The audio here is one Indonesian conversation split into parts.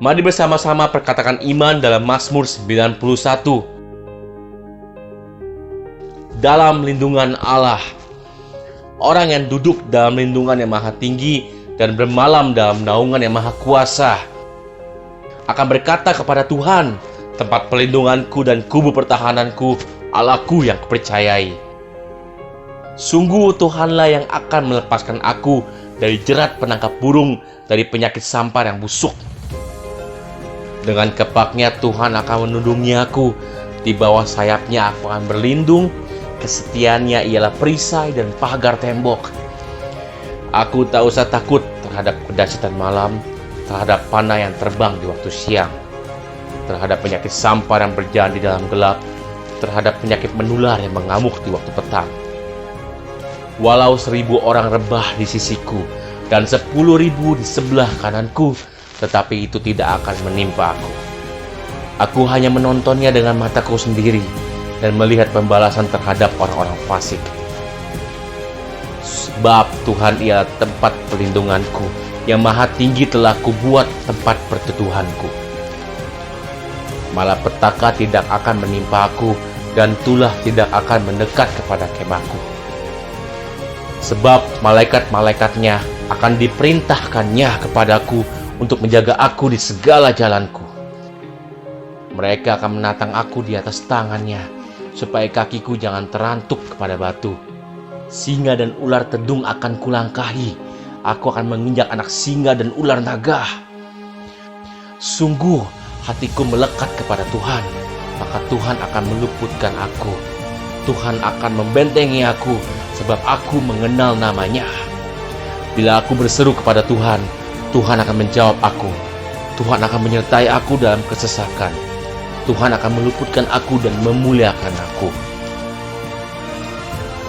Mari bersama-sama perkatakan iman dalam Mazmur 91. Dalam lindungan Allah. Orang yang duduk dalam lindungan yang maha tinggi dan bermalam dalam naungan yang maha kuasa akan berkata kepada Tuhan, tempat pelindunganku dan kubu pertahananku, Allahku yang kupercayai. Sungguh Tuhanlah yang akan melepaskan aku dari jerat penangkap burung, dari penyakit sampar yang busuk. Dengan kepaknya Tuhan akan melindungi aku, di bawah sayapnya aku akan berlindung, kesetiaannya ialah perisai dan pagar tembok. Aku tak usah takut terhadap kedahsyatan malam, terhadap panah yang terbang di waktu siang, terhadap penyakit sampar yang berjalan di dalam gelap, terhadap penyakit menular yang mengamuk di waktu petang. Walau 1000 orang rebah di sisiku dan 10.000 di sebelah kananku, tetapi itu tidak akan menimpa aku. Aku hanya menontonnya dengan mataku sendiri dan melihat pembalasan terhadap orang-orang fasik. Sebab Tuhan ialah tempat perlindunganku, yang maha tinggi telah kubuat tempat perteduhanku. Malapetaka tidak akan menimpa aku, dan tulah tidak akan mendekat kepada kemahku. Sebab malaikat-malaikatnya akan diperintahkannya kepadaku untuk menjaga aku di segala jalanku. Mereka akan menatang aku di atas tangannya, supaya kakiku jangan terantuk kepada batu. Singa dan ular tedung akan kulangkahi. Aku akan menginjak anak singa dan ular naga. Sungguh hatiku melekat kepada Tuhan, maka Tuhan akan meluputkan aku. Tuhan akan membentengi aku, sebab aku mengenal namanya. Bila aku berseru kepada Tuhan, Tuhan akan menjawab aku. Tuhan akan menyertai aku dalam kesesakan. Tuhan akan meluputkan aku dan memuliakan aku.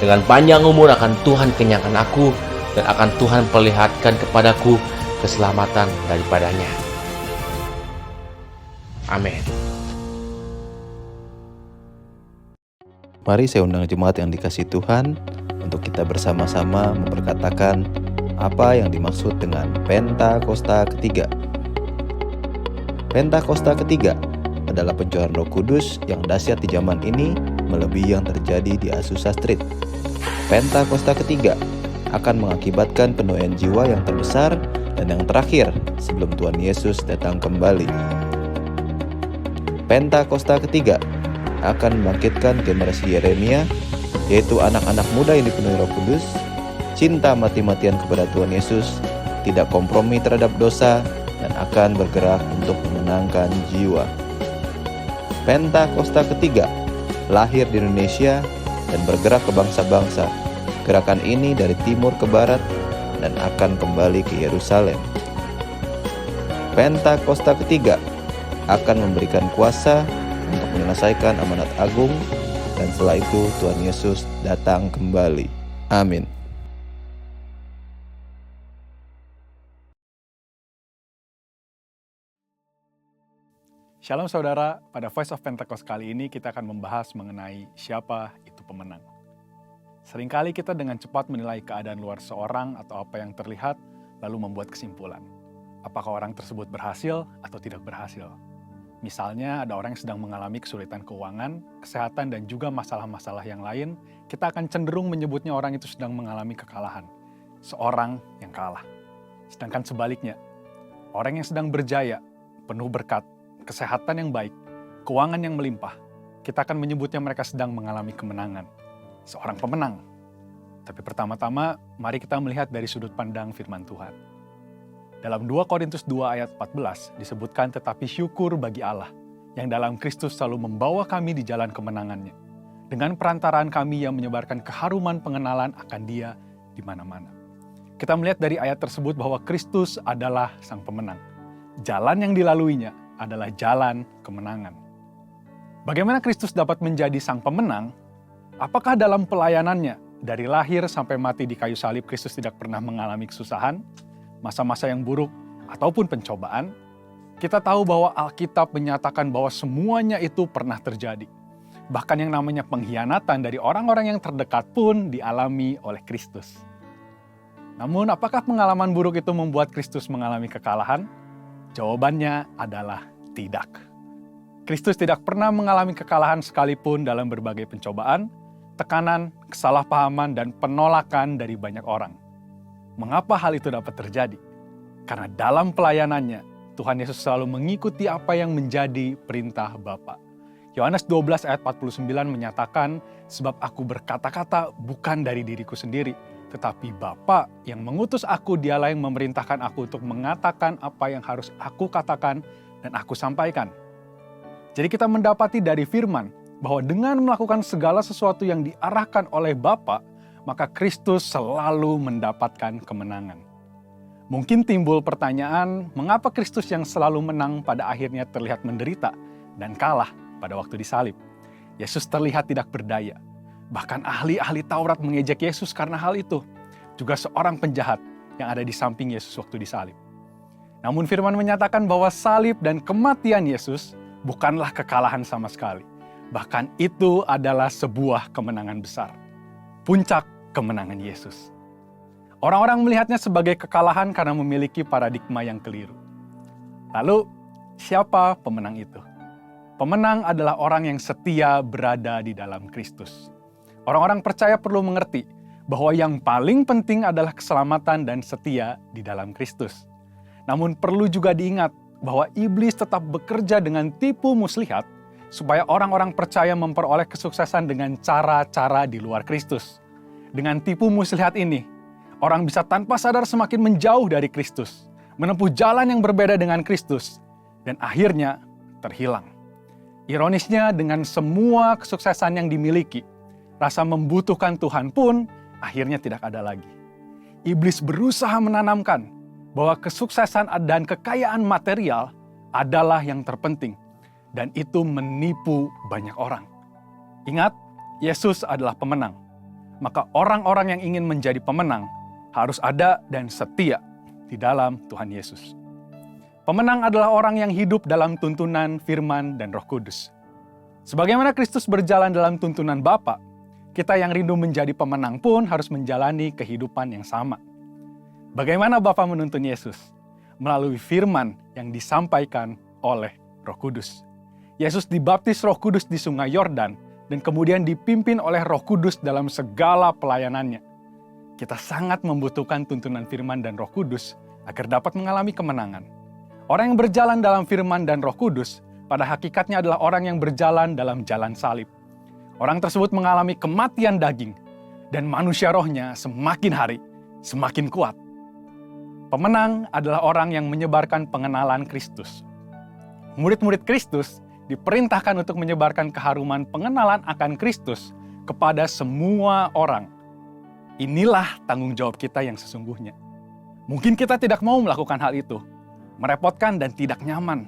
Dengan panjang umur akan Tuhan kenyangkan aku, dan akan Tuhan perlihatkan kepadaku keselamatan daripadanya. Amin. Mari saya undang jemaat yang dikasihi Tuhan untuk kita bersama-sama memperkatakan apa yang dimaksud dengan Pentakosta ketiga. Pentakosta ketiga adalah pencurahan Roh Kudus yang dahsyat di zaman ini melebihi yang terjadi di Azusa Street. Pentakosta ketiga akan mengakibatkan penuaian jiwa yang terbesar dan yang terakhir sebelum Tuhan Yesus datang kembali. Pentakosta ketiga akan membangkitkan generasi Yeremia, yaitu anak-anak muda yang dipenuhi Roh Kudus, cinta mati-matian kepada Tuhan Yesus, tidak kompromi terhadap dosa, dan akan bergerak untuk memenangkan jiwa. Pentakosta ketiga lahir di Indonesia dan bergerak ke bangsa-bangsa. Gerakan ini dari timur ke barat dan akan kembali ke Yerusalem. Pentakosta ketiga akan memberikan kuasa untuk menyelesaikan amanat agung, dan setelah itu Tuhan Yesus datang kembali. Amin. Shalom saudara, pada Voice of Pentecost kali ini kita akan membahas mengenai siapa itu pemenang. Seringkali kita dengan cepat menilai keadaan luar seorang atau apa yang terlihat, lalu membuat kesimpulan. Apakah orang tersebut berhasil atau tidak berhasil? Misalnya ada orang yang sedang mengalami kesulitan keuangan, kesehatan, dan juga masalah-masalah yang lain, kita akan cenderung menyebutnya orang itu sedang mengalami kekalahan. Seorang yang kalah. Sedangkan sebaliknya, orang yang sedang berjaya, penuh berkat, kesehatan yang baik, keuangan yang melimpah, kita akan menyebutnya mereka sedang mengalami kemenangan. Seorang pemenang. Tapi pertama-tama, mari kita melihat dari sudut pandang firman Tuhan. Dalam 2 Korintus 2 ayat 14 disebutkan, tetapi syukur bagi Allah yang dalam Kristus selalu membawa kami di jalan kemenangannya. Dengan perantaraan kami yang menyebarkan keharuman pengenalan akan Dia di mana-mana. Kita melihat dari ayat tersebut bahwa Kristus adalah sang pemenang. Jalan yang dilaluinya adalah jalan kemenangan. Bagaimana Kristus dapat menjadi sang pemenang? Apakah dalam pelayanannya, dari lahir sampai mati di kayu salib, Kristus tidak pernah mengalami kesusahan, masa-masa yang buruk, ataupun pencobaan? Kita tahu bahwa Alkitab menyatakan bahwa semuanya itu pernah terjadi. Bahkan yang namanya pengkhianatan dari orang-orang yang terdekat pun dialami oleh Kristus. Namun, apakah pengalaman buruk itu membuat Kristus mengalami kekalahan? Jawabannya adalah tidak. Kristus tidak pernah mengalami kekalahan sekalipun dalam berbagai pencobaan, tekanan, kesalahpahaman, dan penolakan dari banyak orang. Mengapa hal itu dapat terjadi? Karena dalam pelayanannya, Tuhan Yesus selalu mengikuti apa yang menjadi perintah Bapa. Yohanes 12 ayat 49 menyatakan, sebab aku berkata-kata bukan dari diriku sendiri, tetapi Bapa yang mengutus aku, dialah yang memerintahkan aku untuk mengatakan apa yang harus aku katakan dan aku sampaikan. Jadi kita mendapati dari firman bahwa dengan melakukan segala sesuatu yang diarahkan oleh Bapa, maka Kristus selalu mendapatkan kemenangan. Mungkin timbul pertanyaan, mengapa Kristus yang selalu menang pada akhirnya terlihat menderita dan kalah pada waktu disalib? Yesus terlihat tidak berdaya. Bahkan ahli-ahli Taurat mengejek Yesus karena hal itu. Juga seorang penjahat yang ada di samping Yesus waktu disalib. Namun firman menyatakan bahwa salib dan kematian Yesus bukanlah kekalahan sama sekali. Bahkan itu adalah sebuah kemenangan besar. Puncak kemenangan Yesus. Orang-orang melihatnya sebagai kekalahan karena memiliki paradigma yang keliru. Lalu, siapa pemenang itu? Pemenang adalah orang yang setia berada di dalam Kristus. Orang-orang percaya perlu mengerti bahwa yang paling penting adalah keselamatan dan setia di dalam Kristus. Namun perlu juga diingat bahwa iblis tetap bekerja dengan tipu muslihat supaya orang-orang percaya memperoleh kesuksesan dengan cara-cara di luar Kristus. Dengan tipu muslihat ini, orang bisa tanpa sadar semakin menjauh dari Kristus, menempuh jalan yang berbeda dengan Kristus, dan akhirnya terhilang. Ironisnya, dengan semua kesuksesan yang dimiliki, rasa membutuhkan Tuhan pun akhirnya tidak ada lagi. Iblis berusaha menanamkan bahwa kesuksesan dan kekayaan material adalah yang terpenting, dan itu menipu banyak orang. Ingat, Yesus adalah pemenang. Maka orang-orang yang ingin menjadi pemenang harus ada dan setia di dalam Tuhan Yesus. Pemenang adalah orang yang hidup dalam tuntunan firman dan Roh Kudus. Sebagaimana Kristus berjalan dalam tuntunan Bapa, kita yang rindu menjadi pemenang pun harus menjalani kehidupan yang sama. Bagaimana Bapa menuntun Yesus? Melalui firman yang disampaikan oleh Roh Kudus. Yesus dibaptis Roh Kudus di Sungai Yordan dan kemudian dipimpin oleh Roh Kudus dalam segala pelayanannya. Kita sangat membutuhkan tuntunan firman dan Roh Kudus agar dapat mengalami kemenangan. Orang yang berjalan dalam firman dan Roh Kudus pada hakikatnya adalah orang yang berjalan dalam jalan salib. Orang tersebut mengalami kematian daging dan manusia rohnya semakin hari semakin kuat. Pemenang adalah orang yang menyebarkan pengenalan Kristus. Murid-murid Kristus diperintahkan untuk menyebarkan keharuman pengenalan akan Kristus kepada semua orang. Inilah tanggung jawab kita yang sesungguhnya. Mungkin kita tidak mau melakukan hal itu, merepotkan dan tidak nyaman.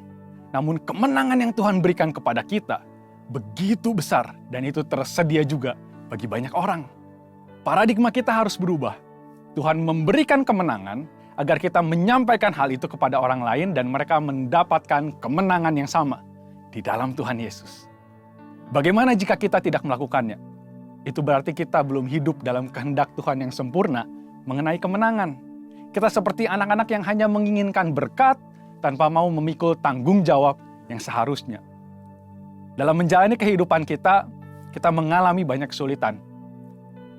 Namun kemenangan yang Tuhan berikan kepada kita begitu besar dan itu tersedia juga bagi banyak orang. Paradigma kita harus berubah. Tuhan memberikan kemenangan agar kita menyampaikan hal itu kepada orang lain dan mereka mendapatkan kemenangan yang sama di dalam Tuhan Yesus. Bagaimana jika kita tidak melakukannya? Itu berarti kita belum hidup dalam kehendak Tuhan yang sempurna mengenai kemenangan. Kita seperti anak-anak yang hanya menginginkan berkat tanpa mau memikul tanggung jawab yang seharusnya. Dalam menjalani kehidupan kita mengalami banyak kesulitan.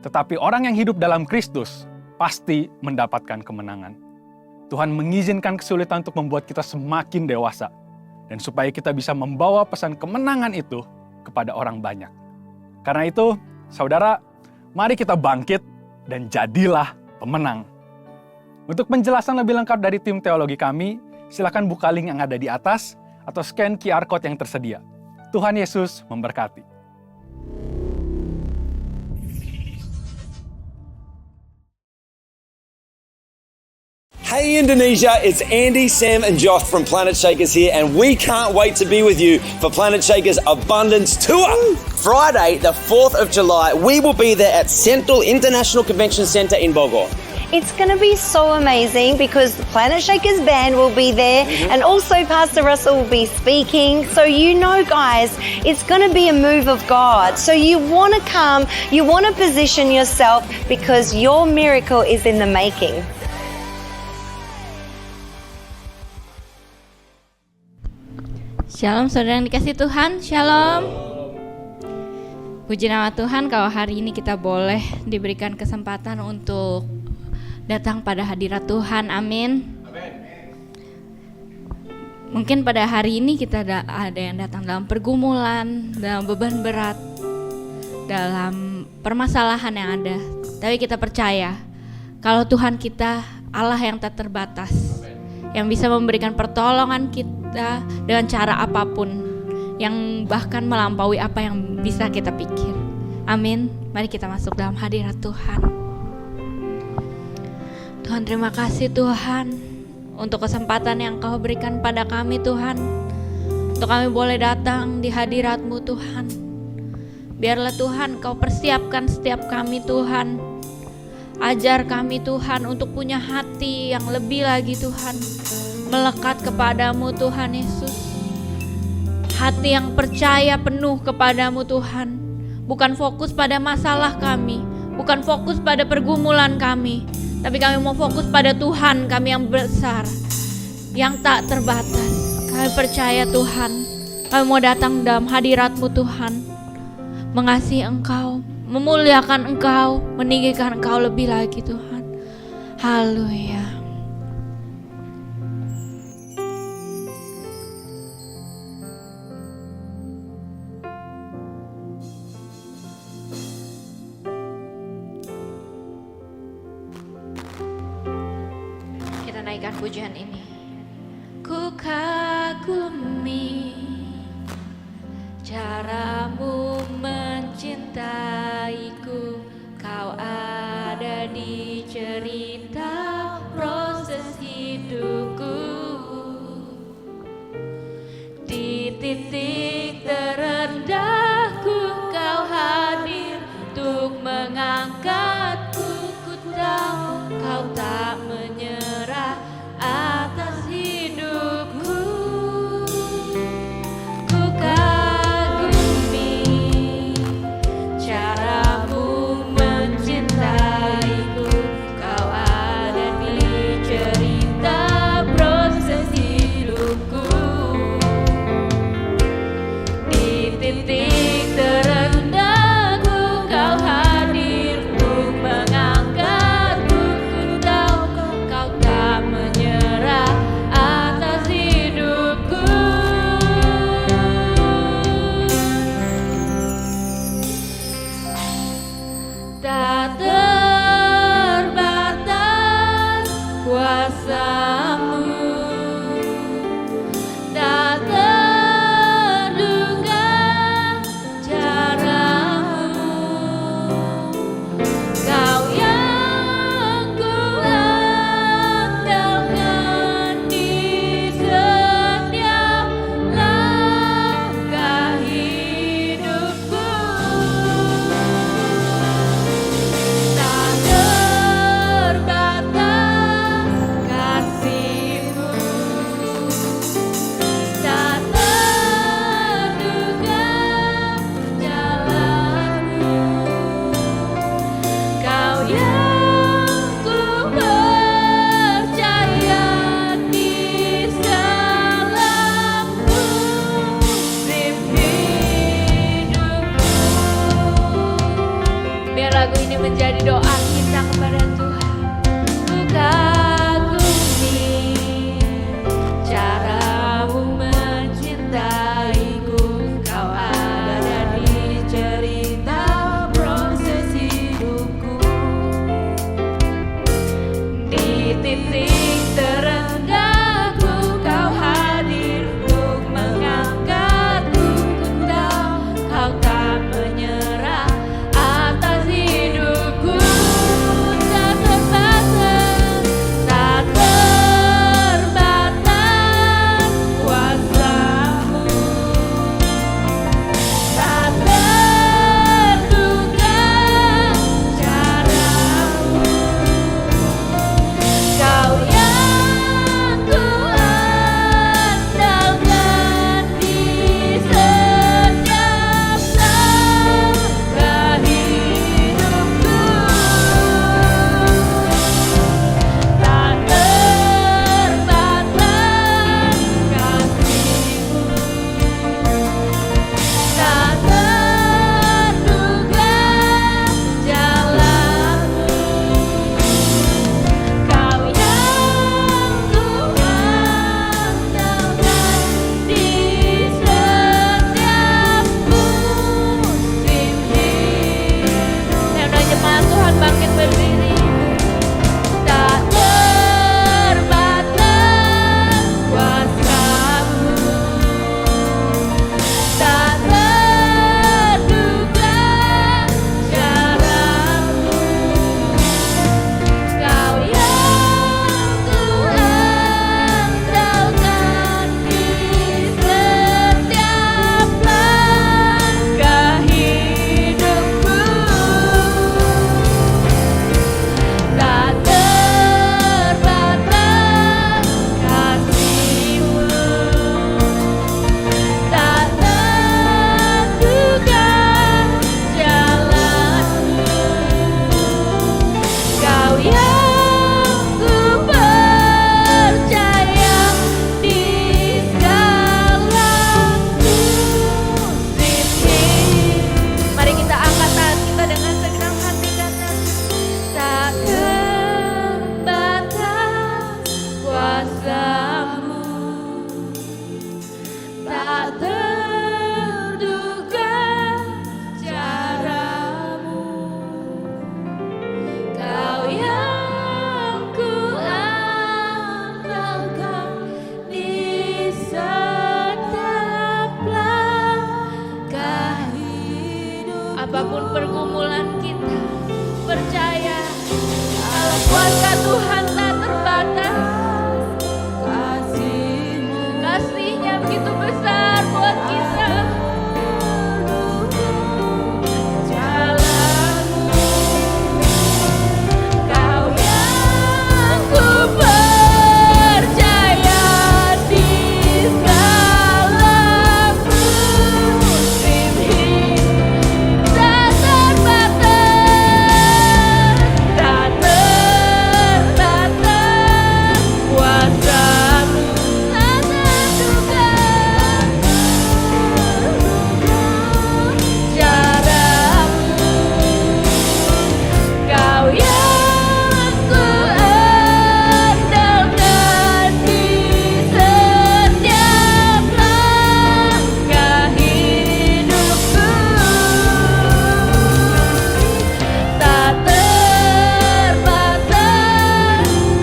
Tetapi orang yang hidup dalam Kristus pasti mendapatkan kemenangan. Tuhan mengizinkan kesulitan untuk membuat kita semakin dewasa. Dan supaya kita bisa membawa pesan kemenangan itu kepada orang banyak. Karena itu, saudara, mari kita bangkit dan jadilah pemenang. Untuk penjelasan lebih lengkap dari tim teologi kami, silakan buka link yang ada di atas atau scan QR Code yang tersedia. Tuhan Yesus memberkati. Hey Indonesia, it's Andy, Sam and Josh from Planet Shakers here, and we can't wait to be with you for Planet Shakers Abundance Tour. Friday, the 4th of July, we will be there at Central International Convention Centre in Bogor. It's going to be so amazing because the Planet Shakers band will be there and also Pastor Russell will be speaking. So you know, guys, it's going to be a move of God. So you want to come, you want to position yourself because your miracle is in the making. Shalom saudara yang dikasih Tuhan, shalom. Puji nama Tuhan kalau hari ini kita boleh diberikan kesempatan untuk datang pada hadirat Tuhan, amin. Mungkin pada hari ini kita ada yang datang dalam pergumulan, dalam beban berat, dalam permasalahan yang ada. Tapi kita percaya kalau Tuhan kita Allah yang tak terbatas, yang bisa memberikan pertolongan kita dengan cara apapun, yang bahkan melampaui apa yang bisa kita pikir. Amin. Mari kita masuk dalam hadirat Tuhan. Tuhan, terima kasih Tuhan untuk kesempatan yang Kau berikan pada kami Tuhan, untuk kami boleh datang di hadirat-Mu Tuhan. Biarlah Tuhan Kau persiapkan setiap kami Tuhan. Ajar kami Tuhan untuk punya hati yang lebih lagi Tuhan, melekat kepadamu Tuhan Yesus. Hati yang percaya penuh kepadamu Tuhan. Bukan fokus pada masalah kami, bukan fokus pada pergumulan kami, tapi kami mau fokus pada Tuhan kami yang besar, yang tak terbatas. Kami percaya Tuhan, kami mau datang dalam hadirat-Mu Tuhan, mengasihi Engkau, memuliakan Engkau, meninggikan Engkau lebih lagi Tuhan. Haleluya. Kita naikkan pujian ini. Ku kagumi caramu mencintaiku, Kau ada di cerita proses hidupku. Di titik terendahku Kau hadir untuk mengangkatku. Ku tahu Kau tak menyerah atas apapun pergumulan kita, percaya kalau kuasa Tuhan tak terbatas. Kasih-Nya begitu besar buat kita. Kau yang ku percaya di segala musim hidup tak terbatas, tak terbatas kuasa-Mu tak terduga, cara-Mu. Kau yang ku andalkan di setiap langkah hidupku, tak terbatas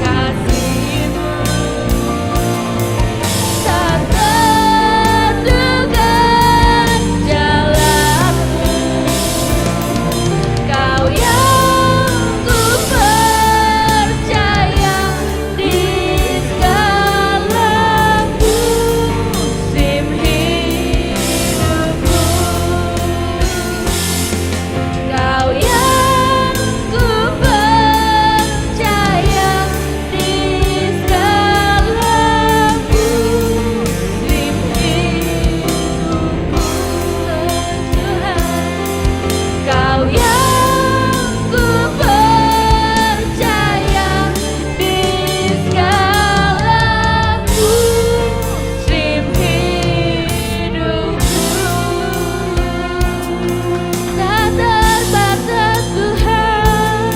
kasih-Mu, tak terduga jalan-Mu. Kau yang ku percaya di segala musim hidupku. Kau yang ku percaya di segala musim hidupku, Tuhan. Kau yang ku percaya di segala musim hidupku, tak terbatas Tuhan,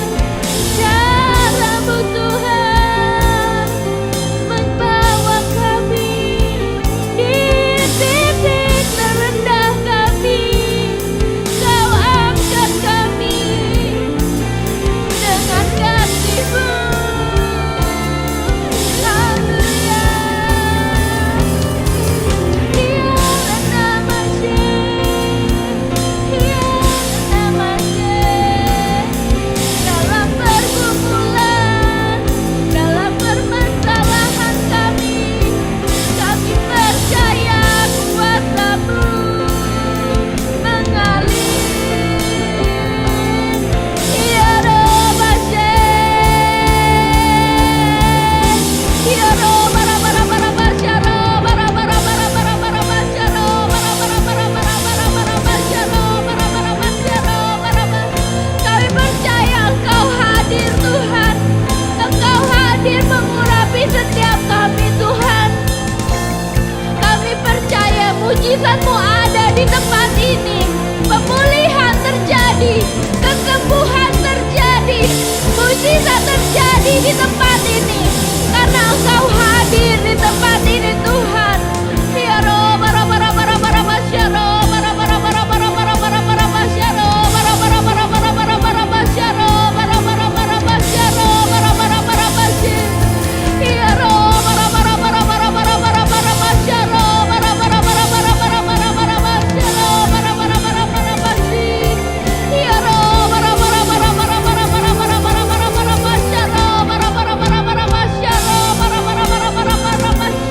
cara-Mu Tuhan membawa kami di titik terendah kami. Kau angkat kami dengan kasih-Mu. Haleluya. Dialah nama-Nya, dialah nama-Nya. Dalam pergumulan, dalam permasalahan kami percaya kuasa-Mu mengalir. Ya Roba-She, ya Roba-Ra-Ba-Ra-Ba-Ra-Ba-Sya, Roba-Ra-Ba-Ra-Ba-Ra-Ba-Ra-Ba-Ra-Ba-Sya, Roba-Ra-Ba-Ra-Ba-Ra-Ba-Ra-Ba-Sya, Roba-Ra-Ba-Ra-Ba-Ra-Ba-Sya, Roba-Ra-Ba. Kami percaya Engkau hadir Tuhan, Engkau hadir mengurapi setiap kami Tuhan. Kami percaya mujizat-Mu ada di tempat ini. Pemulihan terjadi, kesembuhan terjadi, mujizat terjadi di tempat ini. Karena Engkau hadir di tempat ini Tuhan. Ya Roba-Ra-Ba-Ra-Ba-Ra-Ba-Ra-Ba-Sya, Roba-Ra-Ba-Ra-Ba-Ra-Ba-Ra-Ba-Ra-Ba-Sya, Roba-Ra-Ba-Ra-Ba-Ra-Ba-Ra-Ba-Sya, Roba-Ra-Ba-Ra-Ba-Ra-Ba-Sya, Roba-Ra-Ba-Ra-Ba-Ra-Ba-Sya. Ya Roba-Ra-Ba-Ra-Ba-Ra-Ba-Ra-Ba-Ra-Ba-Sya, Roba-Ra-Ba-Ra-Ba-Ra-Ba-Ra-Ba-Sya, Roba-Ra-Ba-Ra-Ba-Ra-Ba-Sya. Ya Roba-Ra-Ba-Ra-Ba-Ra-Ba-Ra-Ba-Ra-Ba-Sya, Roba-Ra-Ba-Ra-Ba-Ra-Ba-Sya, Roba-Ra-Ba-Ra-Ba-Ra-Ba-Sya,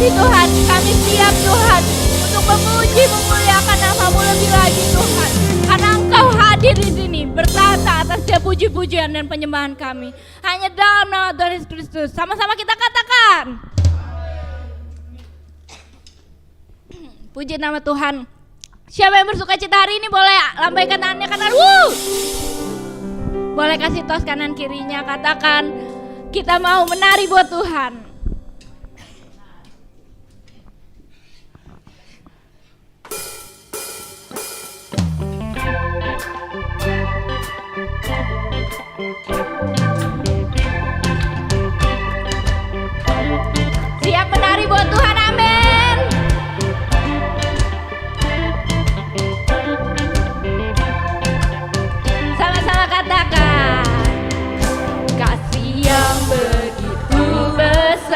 lagi Tuhan. Kami siap Tuhan untuk memuji, memuliakan nama-Mu lebih lagi Tuhan. Karena Engkau hadir di sini bertata atas setiap puji-pujian dan penyembahan kami. Hanya dalam nama Tuhan Yesus Kristus. Sama-sama kita katakan. Puji nama Tuhan. Siapa yang bersuka cita hari ini boleh lambaikan tangannya kanan. Boleh kasih tos kanan kirinya. Katakan kita mau menari buat Tuhan. Siap menari buat Tuhan, amin. Sama-sama katakan, kasih yang begitu besar.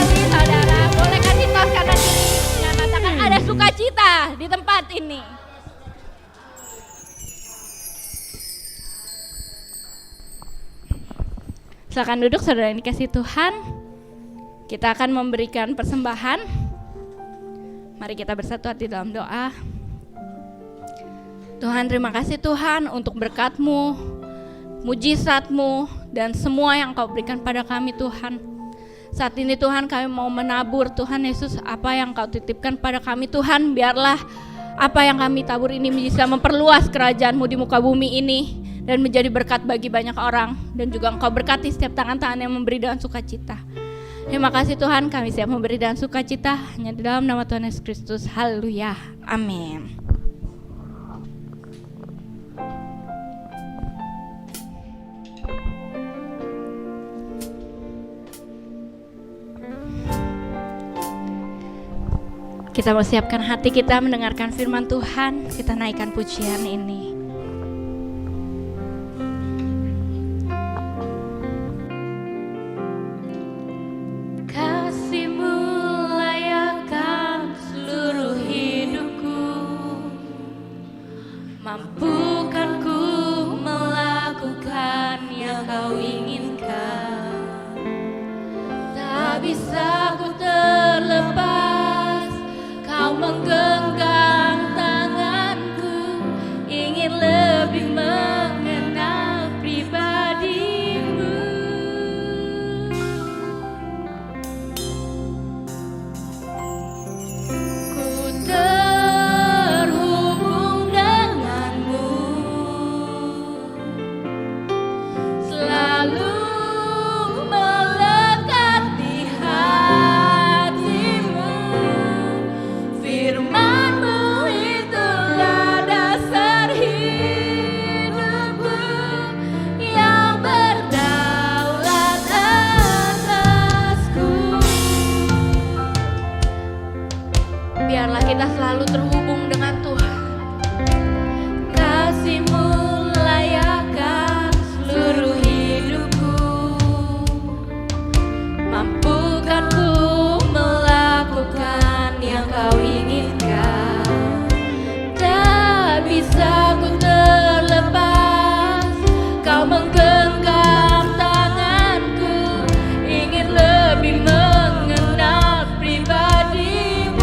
sekali saudara. Boleh kasih tos kanan kiri dengan mengatakan ada sukacita di tempat ini. Silakan duduk saudara yang dikasih Tuhan. Kita akan memberikan persembahan. Mari kita bersatu hati dalam doa. Tuhan, terima kasih Tuhan untuk berkat-Mu, mujizat-Mu, dan semua yang Kau berikan pada kami Tuhan. Saat ini Tuhan kami mau menabur Tuhan Yesus apa yang Kau titipkan pada kami Tuhan. Biarlah apa yang kami tabur ini bisa memperluas kerajaan-Mu di muka bumi ini dan menjadi berkat bagi banyak orang. Dan juga Engkau berkati setiap tangan-tangan yang memberi dengan sukacita. Terima kasih Tuhan, kami siap memberi dengan sukacita hanya di dalam nama Tuhan Yesus Kristus. Haleluya. Amin. Kita mau siapkan hati kita mendengarkan firman Tuhan. Kita naikkan pujian ini. Kasih-Mu layakkan seluruh hidupku, mampukan ku melakukan yang Kau inginkan. Tak bisa ku terlepas, Kau menggenggam tanganku, ingin lebih mengenal pribadi-Mu. Ku terhubung dengan-Mu, selalu melekat di hati-Mu. Firman-Mu itulah dasar hidupku yang berdaulat atasku. Biarlah kita selalu terhubung dengan Tuhan. Kasih-Mu layakkan seluruh hidupku, mampukan ku melakukan yang Kau inginkan. Tak bisa ku terlepas, Kau menggenggam tanganku, ingin lebih mengenal pribadi-Mu.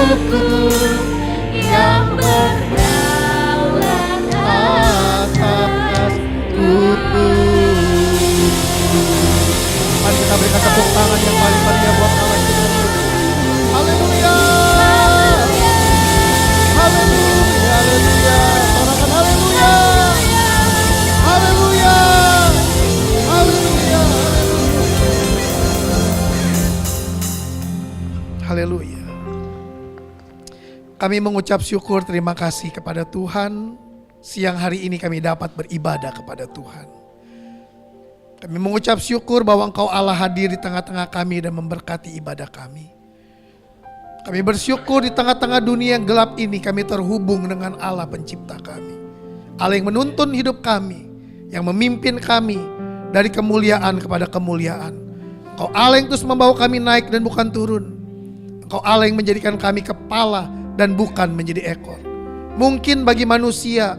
yang berdaulat atasku. Mari kita berikan tepuk tangan yang paling meriah buat Allah kita. Haleluya. Haleluya. Haleluya. Sorakan haleluya. Haleluya. Haleluya. Haleluya. Kami mengucap syukur, terima kasih kepada Tuhan. Siang hari ini kami dapat beribadah kepada Tuhan. Kami mengucap syukur bahwa Engkau Allah hadir di tengah-tengah kami dan memberkati ibadah kami. Kami bersyukur di tengah-tengah dunia yang gelap ini kami terhubung dengan Allah pencipta kami. Allah yang menuntun hidup kami, yang memimpin kami dari kemuliaan kepada kemuliaan. Engkau Allah yang terus membawa kami naik dan bukan turun. Engkau Allah yang menjadikan kami kepala dan bukan menjadi ekor. Mungkin bagi manusia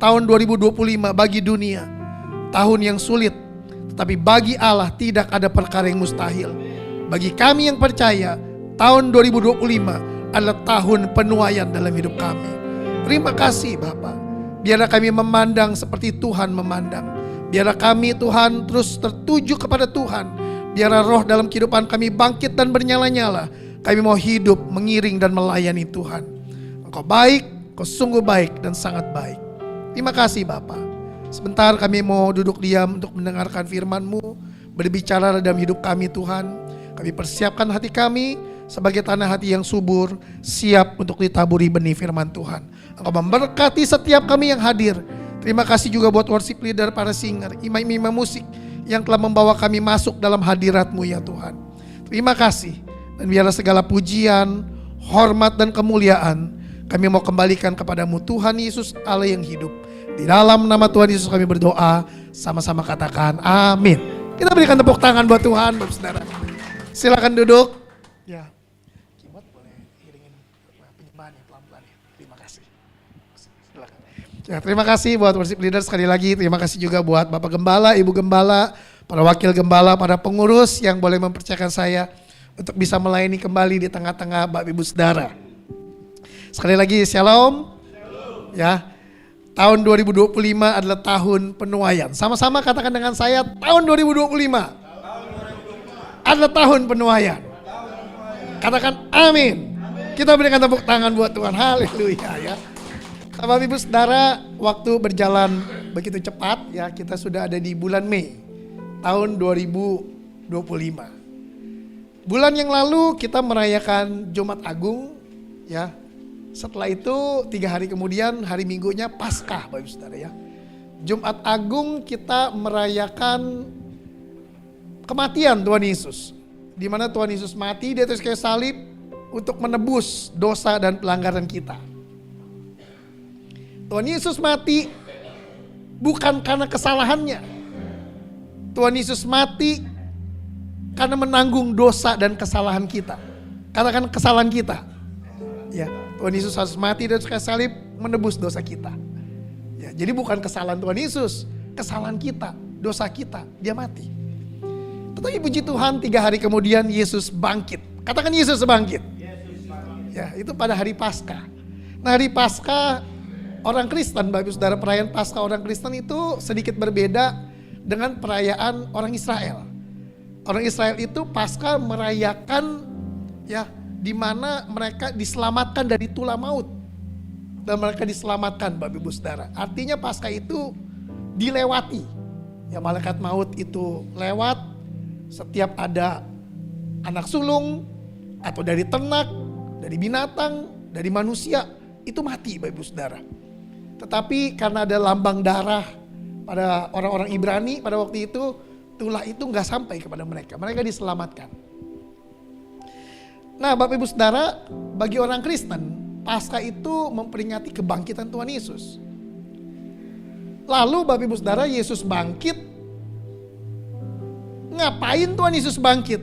tahun 2025 bagi dunia tahun yang sulit, tetapi bagi Allah tidak ada perkara yang mustahil. Bagi kami yang percaya, tahun 2025 adalah tahun penuaian dalam hidup kami. Terima kasih Bapa. Biarlah kami memandang seperti Tuhan memandang. Biarlah kami Tuhan terus tertuju kepada Tuhan. Biarlah roh dalam kehidupan kami bangkit dan bernyala-nyala. Kami mau hidup mengiring dan melayani Tuhan. Engkau baik, Engkau sungguh baik dan sangat baik. Terima kasih Bapa. Sebentar kami mau duduk diam untuk mendengarkan firman-Mu, berbicara dalam hidup kami Tuhan. Kami persiapkan hati kami sebagai tanah hati yang subur, siap untuk ditaburi benih firman Tuhan. Engkau memberkati setiap kami yang hadir. Terima kasih juga buat worship leader, para singer, imam-imam musik yang telah membawa kami masuk dalam hadirat-Mu ya Tuhan. Terima kasih. Dan biarlah segala pujian, hormat dan kemuliaan kami mau kembalikan kepadamu Tuhan Yesus Allah yang hidup. Di dalam nama Tuhan Yesus kami berdoa, sama-sama katakan amin. Kita berikan tepuk tangan buat Tuhan, Bapak Saudara. Silakan duduk. Ya, keyboard boleh iringin penyembahan ya pelan-pelan ya. Terima kasih. Silakan. Ya, terima kasih buat worship leader sekali lagi. Terima kasih juga buat Bapak Gembala, Ibu Gembala, para wakil Gembala, para pengurus yang boleh mempercayakan saya untuk bisa melayani kembali di tengah-tengah Bapak Ibu Saudara. Sekali lagi Shalom. Ya. Tahun 2025 adalah tahun penuaian. Sama-sama katakan dengan saya, tahun 2025 adalah tahun penuaian. Katakan amin. Kita berikan tepuk tangan buat Tuhan. Haleluya ya. Bapak Ibu Saudara, waktu berjalan begitu cepat ya, kita sudah ada di bulan Mei tahun 2025. Bulan yang lalu kita merayakan Jumat Agung ya. Setelah itu 3 hari kemudian hari Minggunya Paskah Bapak Ibu Saudara ya. Jumat Agung kita merayakan kematian Tuhan Yesus. Di mana Tuhan Yesus mati di atas kayu salib untuk menebus dosa dan pelanggaran kita. Tuhan Yesus mati bukan karena kesalahannya. Tuhan Yesus mati karena menanggung dosa dan kesalahan kita. Katakan kesalahan kita. Ya. Tuhan Yesus harus mati dan kayu salib menebus dosa kita. Ya, jadi bukan kesalahan Tuhan Yesus, kesalahan kita, dosa kita, dia mati. Tetapi puji Tuhan 3 hari kemudian Yesus bangkit. Katakan Yesus bangkit. Ya, itu pada hari Paskah. Nah, hari Paskah orang Kristen, Bapak Ibu Saudara, perayaan Paskah orang Kristen itu sedikit berbeda dengan perayaan orang Israel. Orang Israel itu Paskah merayakan ya, di mana mereka diselamatkan dari tulah maut. Dan mereka diselamatkan Bapak Ibu Saudara. Artinya Paskah itu dilewati. Ya, malaikat maut itu lewat. Setiap ada anak sulung atau dari ternak, dari binatang, dari manusia, itu mati Bapak Ibu Saudara. Tetapi karena ada lambang darah pada orang-orang Ibrani pada waktu itu, tulah itu gak sampai kepada mereka. Mereka diselamatkan. Nah Bapak Ibu Saudara, bagi orang Kristen, Paskah itu memperingati kebangkitan Tuhan Yesus. Lalu Bapak Ibu Saudara, Yesus bangkit. Ngapain Tuhan Yesus bangkit?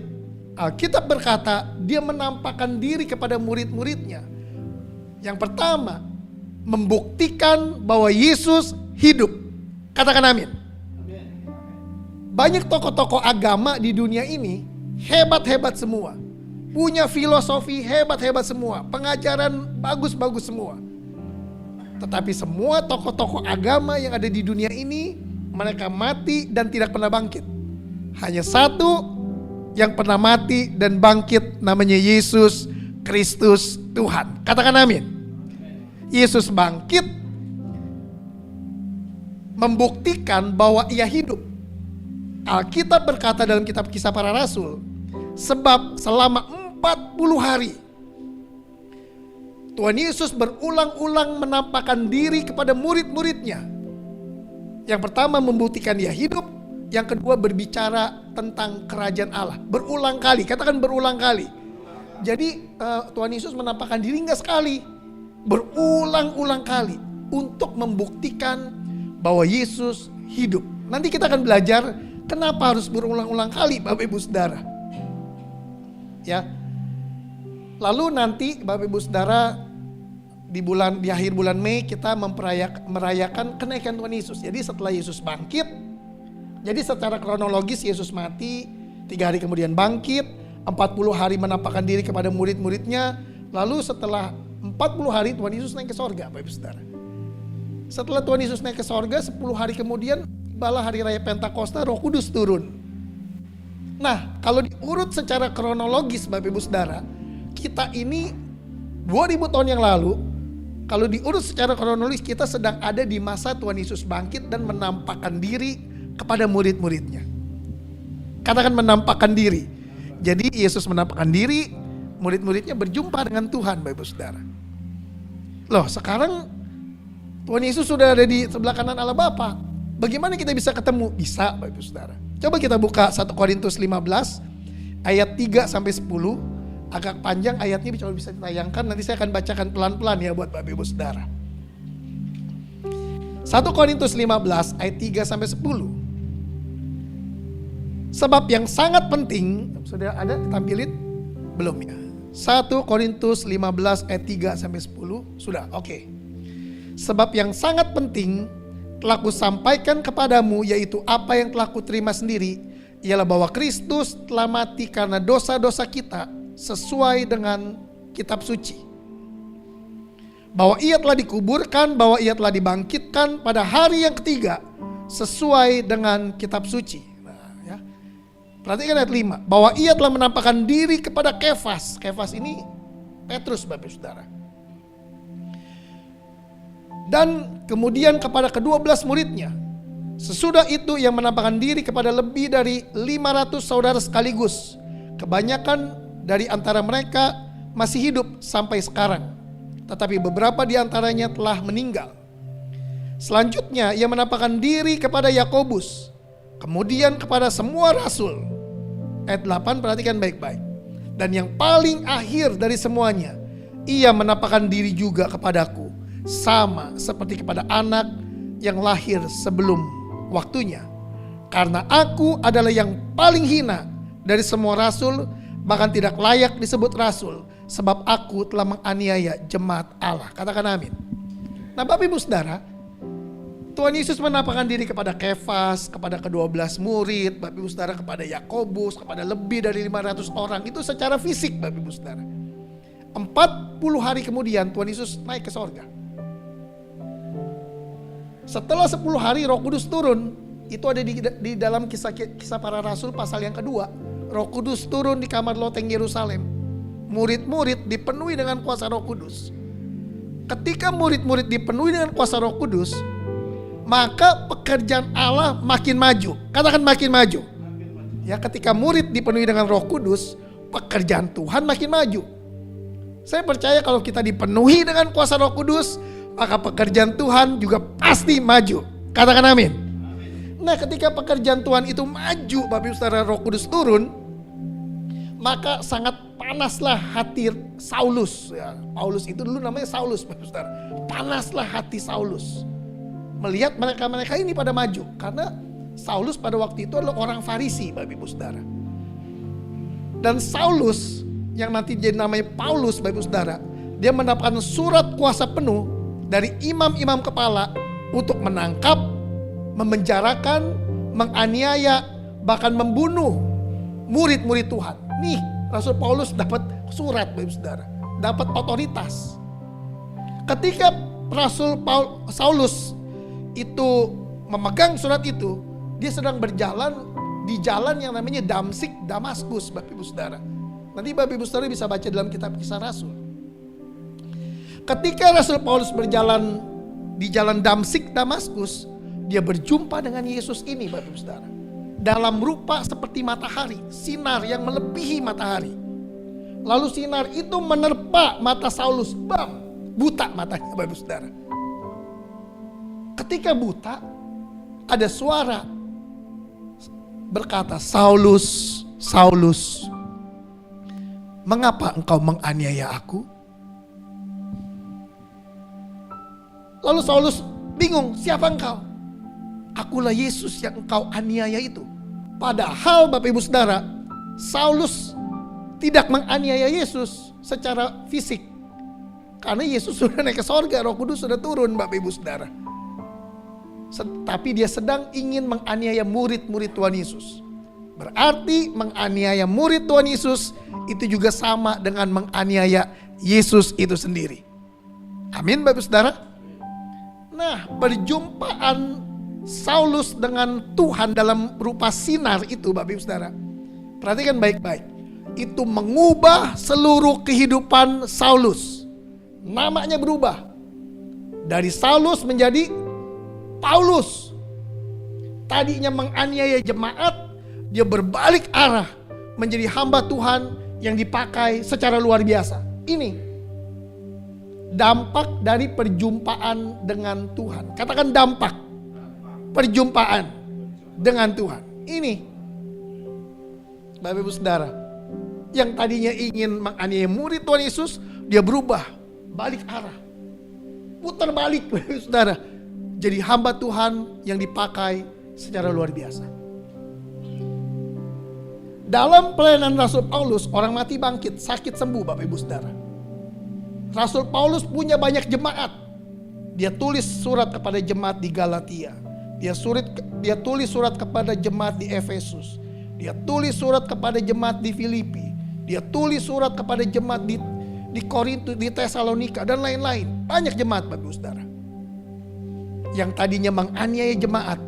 Alkitab berkata, dia menampakkan diri kepada murid-muridnya. Yang pertama, membuktikan bahwa Yesus hidup. Katakan amin. Banyak tokoh-tokoh agama di dunia ini hebat-hebat semua. punya filosofi hebat-hebat semua, pengajaran bagus-bagus semua. Tetapi semua tokoh-tokoh agama yang ada di dunia ini, mereka mati dan tidak pernah bangkit. Hanya satu yang pernah mati dan bangkit, namanya Yesus Kristus Tuhan. Katakan amin. Yesus bangkit, membuktikan bahwa ia hidup. Alkitab berkata dalam kitab Kisah Para Rasul, sebab selama 40 hari Tuhan Yesus berulang-ulang menampakkan diri kepada murid-muridnya. Yang pertama membuktikan dia hidup, yang kedua berbicara tentang kerajaan Allah. Berulang kali, katakan berulang kali. Jadi Tuhan Yesus menampakkan diri enggak sekali, berulang-ulang kali untuk membuktikan bahwa Yesus hidup. Nanti kita akan belajar kenapa harus berulang-ulang kali, Bapak Ibu Saudara. Ya. Lalu nanti Bapak Ibu Saudara di akhir bulan Mei kita merayakan kenaikan Tuhan Yesus. Jadi setelah Yesus bangkit, jadi secara kronologis Yesus mati, 3 hari kemudian bangkit, 40 hari menampakkan diri kepada murid-muridnya, lalu setelah 40 hari Tuhan Yesus naik ke sorga, Bapak Ibu Saudara. Setelah Tuhan Yesus naik ke sorga, 10 hari kemudian tibalah hari raya Pentakosta, Roh Kudus turun. Nah, kalau diurut secara kronologis Bapak Ibu Saudara, kita ini 2000 tahun yang lalu, kalau diurut secara kronologis kita sedang ada di masa Tuhan Yesus bangkit dan menampakkan diri kepada murid-muridnya. Katakan menampakkan diri. Jadi Yesus menampakkan diri, murid-muridnya berjumpa dengan Tuhan, Bapak Ibu Saudara. Loh, sekarang Tuhan Yesus sudah ada di sebelah kanan Allah Bapa. Bagaimana kita bisa ketemu? Bisa, Bapak Ibu Saudara. Coba kita buka 1 Korintus 15 ayat 3 sampai 10. Agak panjang ayatnya, coba bisa ditayangkan. Nanti saya akan bacakan pelan-pelan ya buat Bapak Ibu Saudara. 1 Korintus 15 ayat 3 sampai 10. Sebab yang sangat penting, sudah ada ditampilin? Belum ya? 1 Korintus 15 ayat 3 sampai 10. Sudah, oke. Sebab yang sangat penting telah kusampaikan kepadamu, yaitu apa yang telah kuterima sendiri, ialah bahwa Kristus telah mati karena dosa-dosa kita sesuai dengan kitab suci. Bahwa ia telah dikuburkan, bahwa ia telah dibangkitkan pada hari yang ketiga sesuai dengan kitab suci. Nah, ya. Perhatikan ayat 5. Bahwa ia telah menampakkan diri kepada Kefas. Kefas ini Petrus, Bapak Saudara. Dan kemudian kepada ke-12 muridnya. Sesudah itu ia menampakkan diri kepada lebih dari 500 saudara sekaligus. Kebanyakan dari antara mereka masih hidup sampai sekarang. Tetapi beberapa di antaranya telah meninggal. Selanjutnya ia menampakkan diri kepada Yakobus. Kemudian kepada semua rasul. Ayat 8, perhatikan baik-baik. Dan yang paling akhir dari semuanya, ia menampakkan diri juga kepadaku. Sama seperti kepada anak yang lahir sebelum waktunya. Karena aku adalah yang paling hina dari semua rasul, bahkan tidak layak disebut rasul, sebab aku telah menganiaya jemaat Allah. Katakan amin. Nah, Bapak Ibu Saudara, Tuhan Yesus menampakkan diri kepada Kefas, kepada ke-12 murid, Bapak Ibu Saudara, kepada Yakobus, kepada lebih dari 500 orang. Itu secara fisik, Bapak Ibu Saudara. 40 hari kemudian Tuhan Yesus naik ke sorga. Setelah 10 hari Roh Kudus turun. Itu ada di dalam kisah para rasul pasal yang kedua. Roh Kudus turun di kamar loteng Yerusalem. Murid-murid dipenuhi dengan kuasa Roh Kudus. Ketika murid-murid dipenuhi dengan kuasa Roh Kudus, maka pekerjaan Allah makin maju. Katakan makin maju. Ya, ketika murid dipenuhi dengan Roh Kudus, pekerjaan Tuhan makin maju. Saya percaya kalau kita dipenuhi dengan kuasa Roh Kudus, maka pekerjaan Tuhan juga pasti maju. Katakan amin. Nah, ketika pekerjaan Tuhan itu maju, Bapak Ibu Saudara, Roh Kudus turun, maka sangat panaslah hati Saulus. Ya, Paulus itu dulu namanya Saulus, Bapak Ibu Saudara. Panaslah hati Saulus melihat mereka ini pada maju, karena Saulus pada waktu itu adalah orang Farisi, Bapak Ibu Saudara. Dan Saulus yang nanti jadi namanya Paulus, Bapak Ibu Saudara, dia mendapatkan surat kuasa penuh dari imam-imam kepala untuk menangkap, memenjarakan, menganiaya, bahkan membunuh murid-murid Tuhan. Nih, Rasul Paulus dapat surat, Bapak Saudara, dapat otoritas. Ketika Saulus itu memegang surat itu, dia sedang berjalan di jalan yang namanya Damsik, Damaskus, Bapak Ibu Saudara. Nanti Bapak Ibu Saudara bisa baca dalam kitab Kisah Rasul. Ketika Rasul Paulus berjalan di jalan Damsik, Damaskus, dia berjumpa dengan Yesus ini, Bapak Ibu Saudara. Dalam rupa seperti matahari, sinar yang melebihi matahari. Lalu sinar itu menerpa mata Saulus, bam, buta matanya, Bapak Ibu Saudara. Ketika buta, ada suara berkata, Saulus, Saulus, mengapa engkau menganiaya aku? Lalu Saulus bingung, siapa engkau? Akulah Yesus yang engkau aniaya itu. Padahal Bapak Ibu Saudara, Saulus tidak menganiaya Yesus secara fisik. Karena Yesus sudah naik ke sorga, Roh Kudus sudah turun, Bapak Ibu Saudara. Tapi dia sedang ingin menganiaya murid-murid Tuhan Yesus. Berarti menganiaya murid Tuhan Yesus itu juga sama dengan menganiaya Yesus itu sendiri. Amin, Bapak Ibu Saudara. Nah, perjumpaan Saulus dengan Tuhan dalam rupa sinar itu, Bapak Ibu Saudara, perhatikan baik-baik. Itu mengubah seluruh kehidupan Saulus. Namanya berubah. Dari Saulus menjadi Paulus. Tadinya menganiaya jemaat, dia berbalik arah menjadi hamba Tuhan yang dipakai secara luar biasa. Ini dampak dari perjumpaan dengan Tuhan. Katakan dampak perjumpaan dengan Tuhan. Ini Bapak Ibu Saudara, yang tadinya ingin menganiaya murid Tuhan Yesus, dia berubah, balik arah, putar balik, Bapak Ibu Saudara, jadi hamba Tuhan yang dipakai secara luar biasa. Dalam pelayanan Rasul Paulus, orang mati bangkit, sakit sembuh, Bapak Ibu Saudara. Rasul Paulus punya banyak jemaat. Dia tulis surat kepada jemaat di Galatia. Dia tulis surat kepada jemaat di Efesus. Dia tulis surat kepada jemaat di Filipi. Dia tulis surat kepada jemaat di Korintus, di Tesalonika, dan lain-lain. Banyak jemaat, Bapak Ibu Saudara, yang tadinya menganiaya jemaat,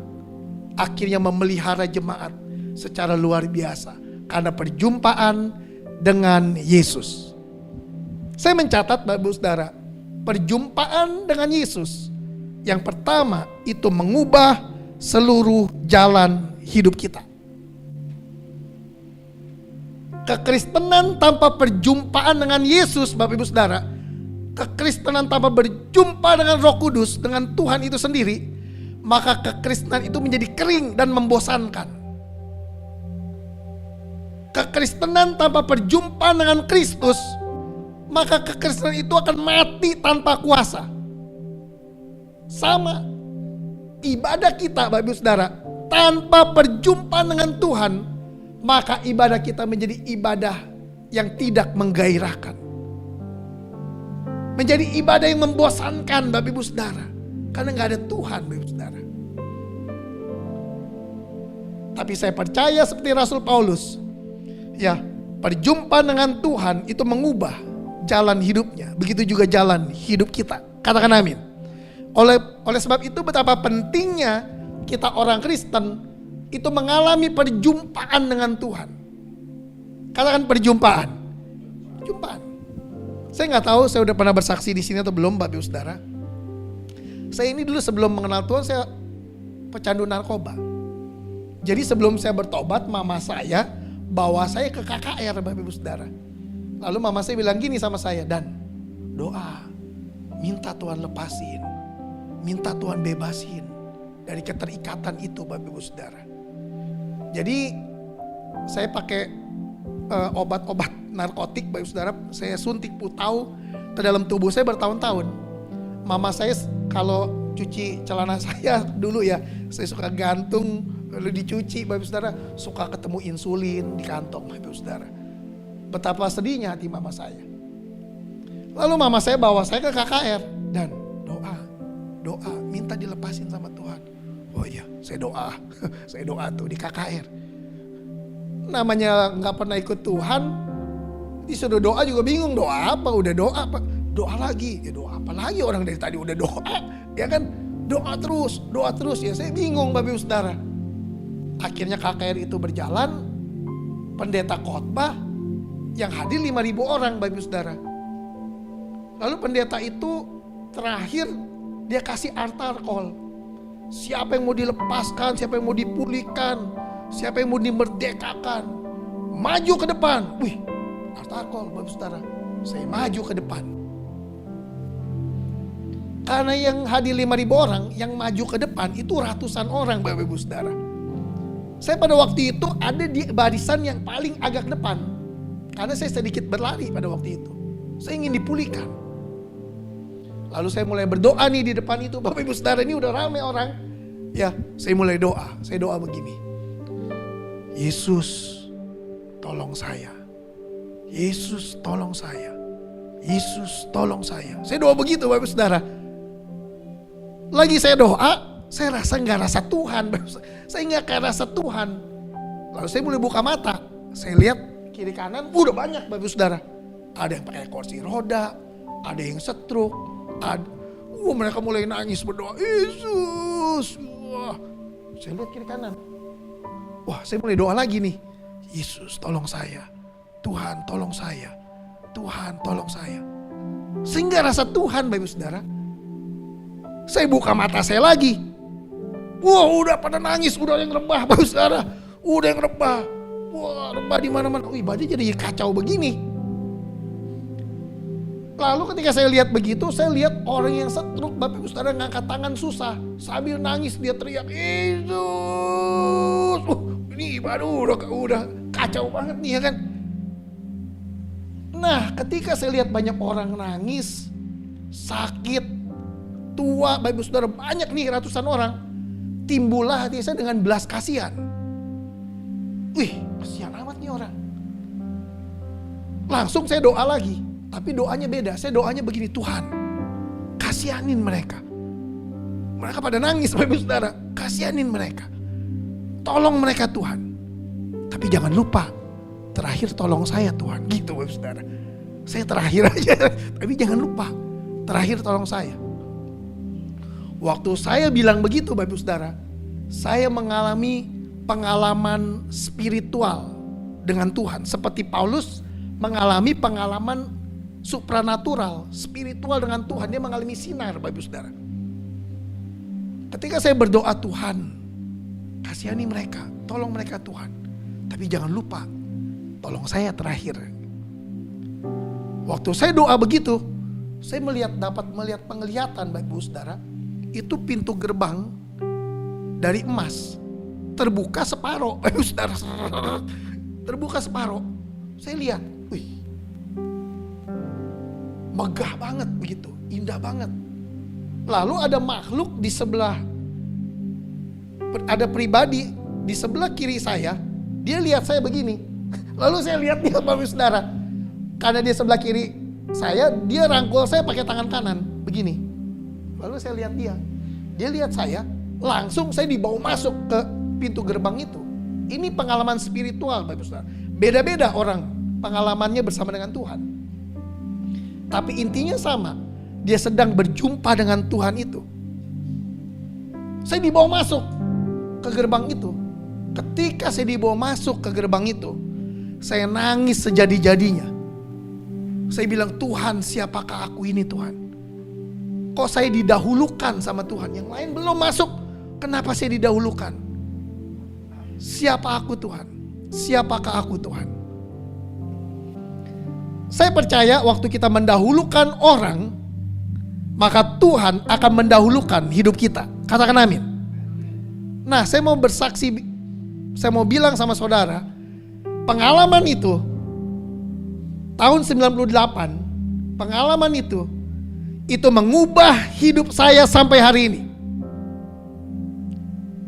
akhirnya memelihara jemaat secara luar biasa karena perjumpaan dengan Yesus. Saya mencatat, Bapak Ibu Saudara, perjumpaan dengan Yesus yang pertama itu mengubah seluruh jalan hidup kita. Kekristenan tanpa perjumpaan dengan Yesus, Bapak Ibu Saudara, kekristenan tanpa berjumpa dengan Roh Kudus, dengan Tuhan itu sendiri, maka kekristenan itu menjadi kering dan membosankan. Kekristenan tanpa perjumpaan dengan Kristus, maka kekristenan itu akan mati tanpa kuasa. Sama ibadah kita, Bapak Ibu Saudara, tanpa perjumpaan dengan Tuhan, maka ibadah kita menjadi ibadah yang tidak menggairahkan. Menjadi ibadah yang membosankan, Bapak Ibu Saudara, karena gak ada Tuhan, Bapak Ibu Saudara. Tapi saya percaya seperti Rasul Paulus, ya, perjumpaan dengan Tuhan itu mengubah jalan hidupnya. Begitu juga jalan hidup kita. Katakan amin. Oleh sebab itu betapa pentingnya kita orang Kristen itu mengalami perjumpaan dengan Tuhan. Katakan perjumpaan. Perjumpaan. Saya nggak tahu saya udah pernah bersaksi di sini atau belum, Bapak Ibu Saudara. Saya ini dulu sebelum mengenal Tuhan saya pecandu narkoba. Jadi sebelum saya bertobat, mama saya bawa saya ke KKR, Bapak Ibu Saudara. Lalu mama saya bilang gini sama saya, Dan, doa, minta Tuhan lepasin, minta Tuhan bebasin dari keterikatan itu, Bapak Ibu Saudara. Jadi saya pakai obat-obat narkotik, Bapak Ibu Saudara, saya suntik putau ke dalam tubuh saya bertahun-tahun. Mama saya kalau cuci celana saya dulu ya, saya suka gantung lalu dicuci, Bapak Ibu Saudara, suka ketemu insulin di kantong, Bapak Ibu Saudara. Betapa sedihnya hati mama saya. Lalu mama saya bawa saya ke KKR, Dan, doa, minta dilepasin sama Tuhan. Oh iya, saya doa tuh di KKR. Namanya nggak pernah ikut Tuhan, Disuruh doa juga bingung, doa apa? Udah doa apa? Doa lagi, ya doa apa lagi, orang dari tadi udah doa, ya kan? Doa terus, ya saya bingung Bapak Ibu Saudara. Akhirnya KKR itu berjalan, pendeta khotbah, yang hadir 5.000 orang Bapak Ibu Saudara. Lalu pendeta itu terakhir dia kasih altar call. Siapa yang mau dilepaskan, siapa yang mau dipulihkan, siapa yang mau dimerdekakan, maju ke depan. Wih, altar call Bapak Ibu Saudara. Saya maju ke depan. Karena yang hadir 5.000 orang, yang maju ke depan itu ratusan orang Bapak Ibu Saudara. Saya pada waktu itu ada di barisan yang paling agak depan. Karena saya sedikit berlari pada waktu itu. Saya ingin dipulihkan. Lalu saya mulai berdoa nih di depan itu. Bapak Ibu Saudara, ini udah ramai orang. Ya, saya mulai doa. Saya doa begini. Yesus, tolong saya. Yesus, tolong saya. Yesus, tolong saya. Saya doa begitu Bapak Ibu Saudara. Lagi saya doa, saya rasa nggak rasa Tuhan. Saya nggak rasa Tuhan. Lalu saya mulai buka mata. Saya lihat kiri kanan udah banyak Bapak Ibu Saudara. Ada yang pakai kursi roda, ada yang stroke, mereka mulai nangis berdoa, Yesus. Wah, saya lihat kiri kanan. Wah, saya mulai doa lagi nih. Yesus, tolong saya. Tuhan, tolong saya. Tuhan, tolong saya. Sehingga rasa Tuhan Bapak Ibu Saudara. Saya buka mata saya lagi. Wah, udah pada nangis, udah yang rebah Bapak Ibu Saudara. Udah yang rebah. Wah, rebah di mana-mana. Ibadah jadi kacau begini. Lalu ketika saya lihat begitu, saya lihat orang yang stroke Bapak Ibu Saudara ngangkat tangan susah. Sambil nangis dia teriak, Yesus. Ini ibadah udah kacau banget nih ya kan. Nah, ketika saya lihat banyak orang nangis, sakit, tua, Bapak Ibu Saudara, banyak nih ratusan orang. Timbullah hati saya dengan belas kasihan. Wih, kasihan amat nih orang. Langsung saya doa lagi. Tapi doanya beda. Saya doanya begini, Tuhan, kasihanin mereka. Mereka pada nangis Bapak Ibu Saudara. Kasihanin mereka. Tolong mereka Tuhan. Tapi jangan lupa, terakhir tolong saya Tuhan. Gitu Bapak Ibu Saudara. Saya terakhir aja. Tapi jangan lupa, terakhir tolong saya. Waktu saya bilang begitu Bapak Ibu Saudara, saya mengalami pengalaman spiritual dengan Tuhan. Seperti Paulus mengalami pengalaman supranatural, spiritual dengan Tuhan. Dia mengalami sinar Bapak Ibu Saudara. Ketika saya berdoa, Tuhan, kasihani mereka, tolong mereka Tuhan. Tapi jangan lupa, tolong saya terakhir. Waktu saya doa begitu, saya dapat melihat penglihatan Bapak Ibu Saudara. Itu pintu gerbang dari emas terbuka separuh, Bapak Ibu Saudara. Terbuka separuh. Saya lihat, wih, megah banget begitu, indah banget. Lalu ada makhluk di sebelah, ada pribadi di sebelah kiri saya. Dia lihat saya begini. Lalu saya lihat dia Bapak Ibu Saudara. Karena dia sebelah kiri saya, dia rangkul saya pakai tangan kanan begini. Lalu saya lihat dia. Dia lihat saya, langsung saya dibawa masuk ke pintu gerbang itu. Ini pengalaman spiritual Bapak Ibu Saudara. Beda-beda orang pengalamannya bersama dengan Tuhan. Tapi intinya sama. Dia sedang berjumpa dengan Tuhan itu. Saya dibawa masuk ke gerbang itu. Ketika saya dibawa masuk ke gerbang itu, saya nangis sejadi-jadinya. Saya bilang, Tuhan, siapakah aku ini Tuhan? Kok saya didahulukan sama Tuhan? Yang lain belum masuk. Kenapa saya didahulukan? Siapa aku Tuhan? Siapakah aku Tuhan? Saya percaya waktu kita mendahulukan orang, maka Tuhan akan mendahulukan hidup kita. Katakan amin. Nah, saya mau bersaksi, saya mau bilang sama saudara, pengalaman itu tahun 98, pengalaman itu mengubah hidup saya sampai hari ini.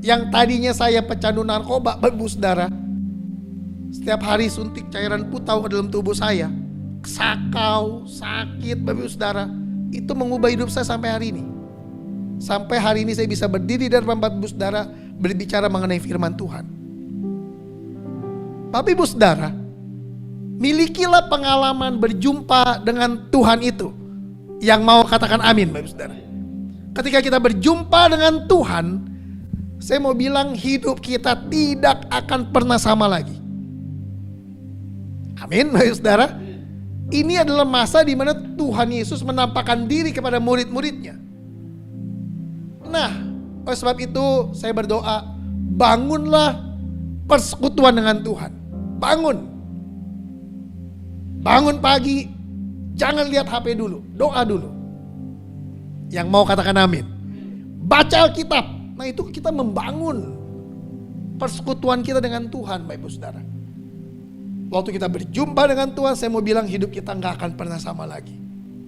Yang tadinya saya pecandu narkoba, Bapak Ibu Saudara, setiap hari suntik cairan putau ke dalam tubuh saya, sakau, sakit Bapak Ibu Saudara, itu mengubah hidup saya sampai hari ini. Sampai hari ini saya bisa berdiri di depan Bapak Ibu Saudara berbicara mengenai firman Tuhan. Bapak Ibu Saudara, Milikilah pengalaman berjumpa dengan Tuhan itu. Yang mau katakan amin, Bapak Saudara. Ketika kita berjumpa dengan Tuhan, saya mau bilang hidup kita tidak akan pernah sama lagi. Amin, Bapak Saudara. Ini adalah masa di mana Tuhan Yesus menampakkan diri kepada murid-muridnya. Nah, oleh sebab itu saya berdoa, bangunlah persekutuan dengan Tuhan. Bangun pagi, jangan lihat HP dulu, doa dulu. Yang mau katakan amin. Baca Alkitab. Nah, itu kita membangun persekutuan kita dengan Tuhan, Bapak Ibu Saudara. Waktu kita berjumpa dengan Tuhan, saya mau bilang hidup kita gak akan pernah sama lagi.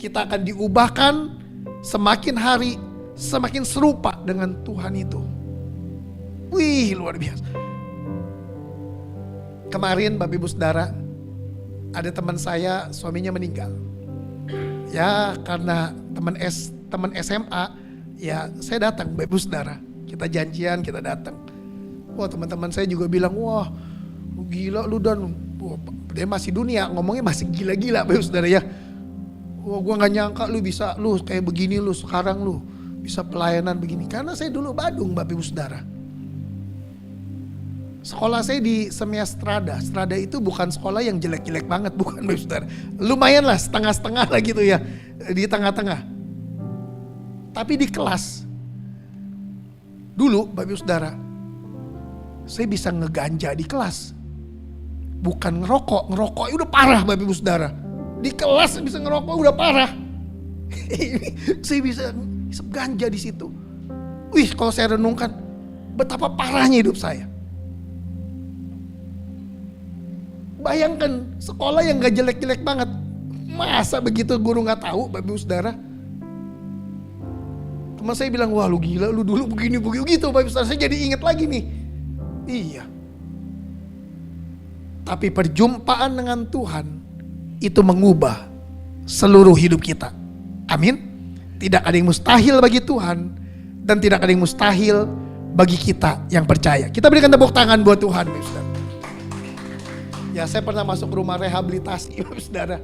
Kita akan diubahkan semakin hari, semakin serupa dengan Tuhan itu. Wih, luar biasa. Kemarin Bapak Ibu Saudara, ada teman saya, suaminya meninggal. Ya, karena teman SMA, ya saya datang Bapak Ibu Saudara. Kita janjian, kita datang. Wah, teman-teman saya juga bilang, wah lu gila lu Dan. Wah, dia masih dunia, ngomongnya masih gila-gila Bapak Ibu Saudara ya. Wah, gua gak nyangka lu bisa, lu kayak begini lu sekarang lu bisa pelayanan begini. Karena saya dulu Badung Bapak Ibu Saudara. Sekolah saya di Semia Strada. Strada itu bukan sekolah yang jelek-jelek banget, bukan Bapak Ibu Saudara. Lumayan lah, setengah-setengah lah gitu ya, di tengah-tengah. Tapi di kelas, dulu Bapak Ibu Saudara, saya bisa ngeganja di kelas. Bukan ngerokok udah parah Bapak Ibu Saudara. Di kelas saya bisa ngerokok udah parah. Saya bisa ganja di situ. Wih, kalau saya renungkan, betapa parahnya hidup saya. Bayangkan sekolah yang gak jelek-jelek banget. Masa begitu guru gak tahu Bapak Ibu Saudara? Teman saya bilang, wah lu gila, lu dulu begini gitu Bapak Ibu Saudara. Saya jadi ingat lagi nih. Iya. Tapi perjumpaan dengan Tuhan itu mengubah seluruh hidup kita. Amin. Tidak ada yang mustahil bagi Tuhan dan tidak ada yang mustahil bagi kita yang percaya. Kita berikan tepuk tangan buat Tuhan, Bapak Saudara. Ya, saya pernah masuk rumah rehabilitasi, Bapak Saudara.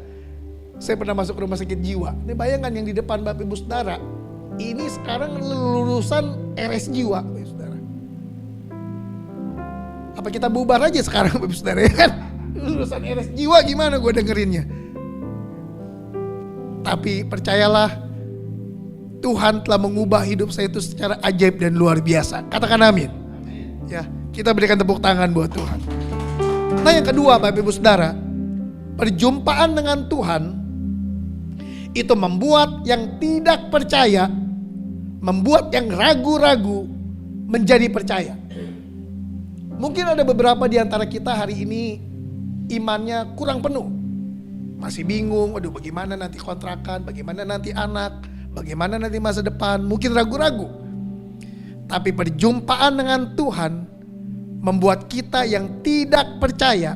Saya pernah masuk rumah sakit jiwa. Ini bayangkan yang di depan Bapak Ibu Saudara, ini sekarang lulusan RS jiwa, Bapak Saudara. Apa kita bubar aja sekarang Bapak Saudara ya kan? Lulusan RS jiwa gimana gue dengerinnya. Tapi percayalah, Tuhan telah mengubah hidup saya itu secara ajaib dan luar biasa. Katakan amin. Ya, kita berikan tepuk tangan buat Tuhan. Nah, yang kedua Bapak Ibu Saudara, perjumpaan dengan Tuhan itu membuat yang tidak percaya, membuat yang ragu-ragu menjadi percaya. Mungkin ada beberapa di antara kita hari ini imannya kurang penuh. Masih bingung, aduh bagaimana nanti kontrakan, bagaimana nanti anak, bagaimana nanti masa depan, mungkin ragu-ragu. Tapi perjumpaan dengan Tuhan membuat kita yang tidak percaya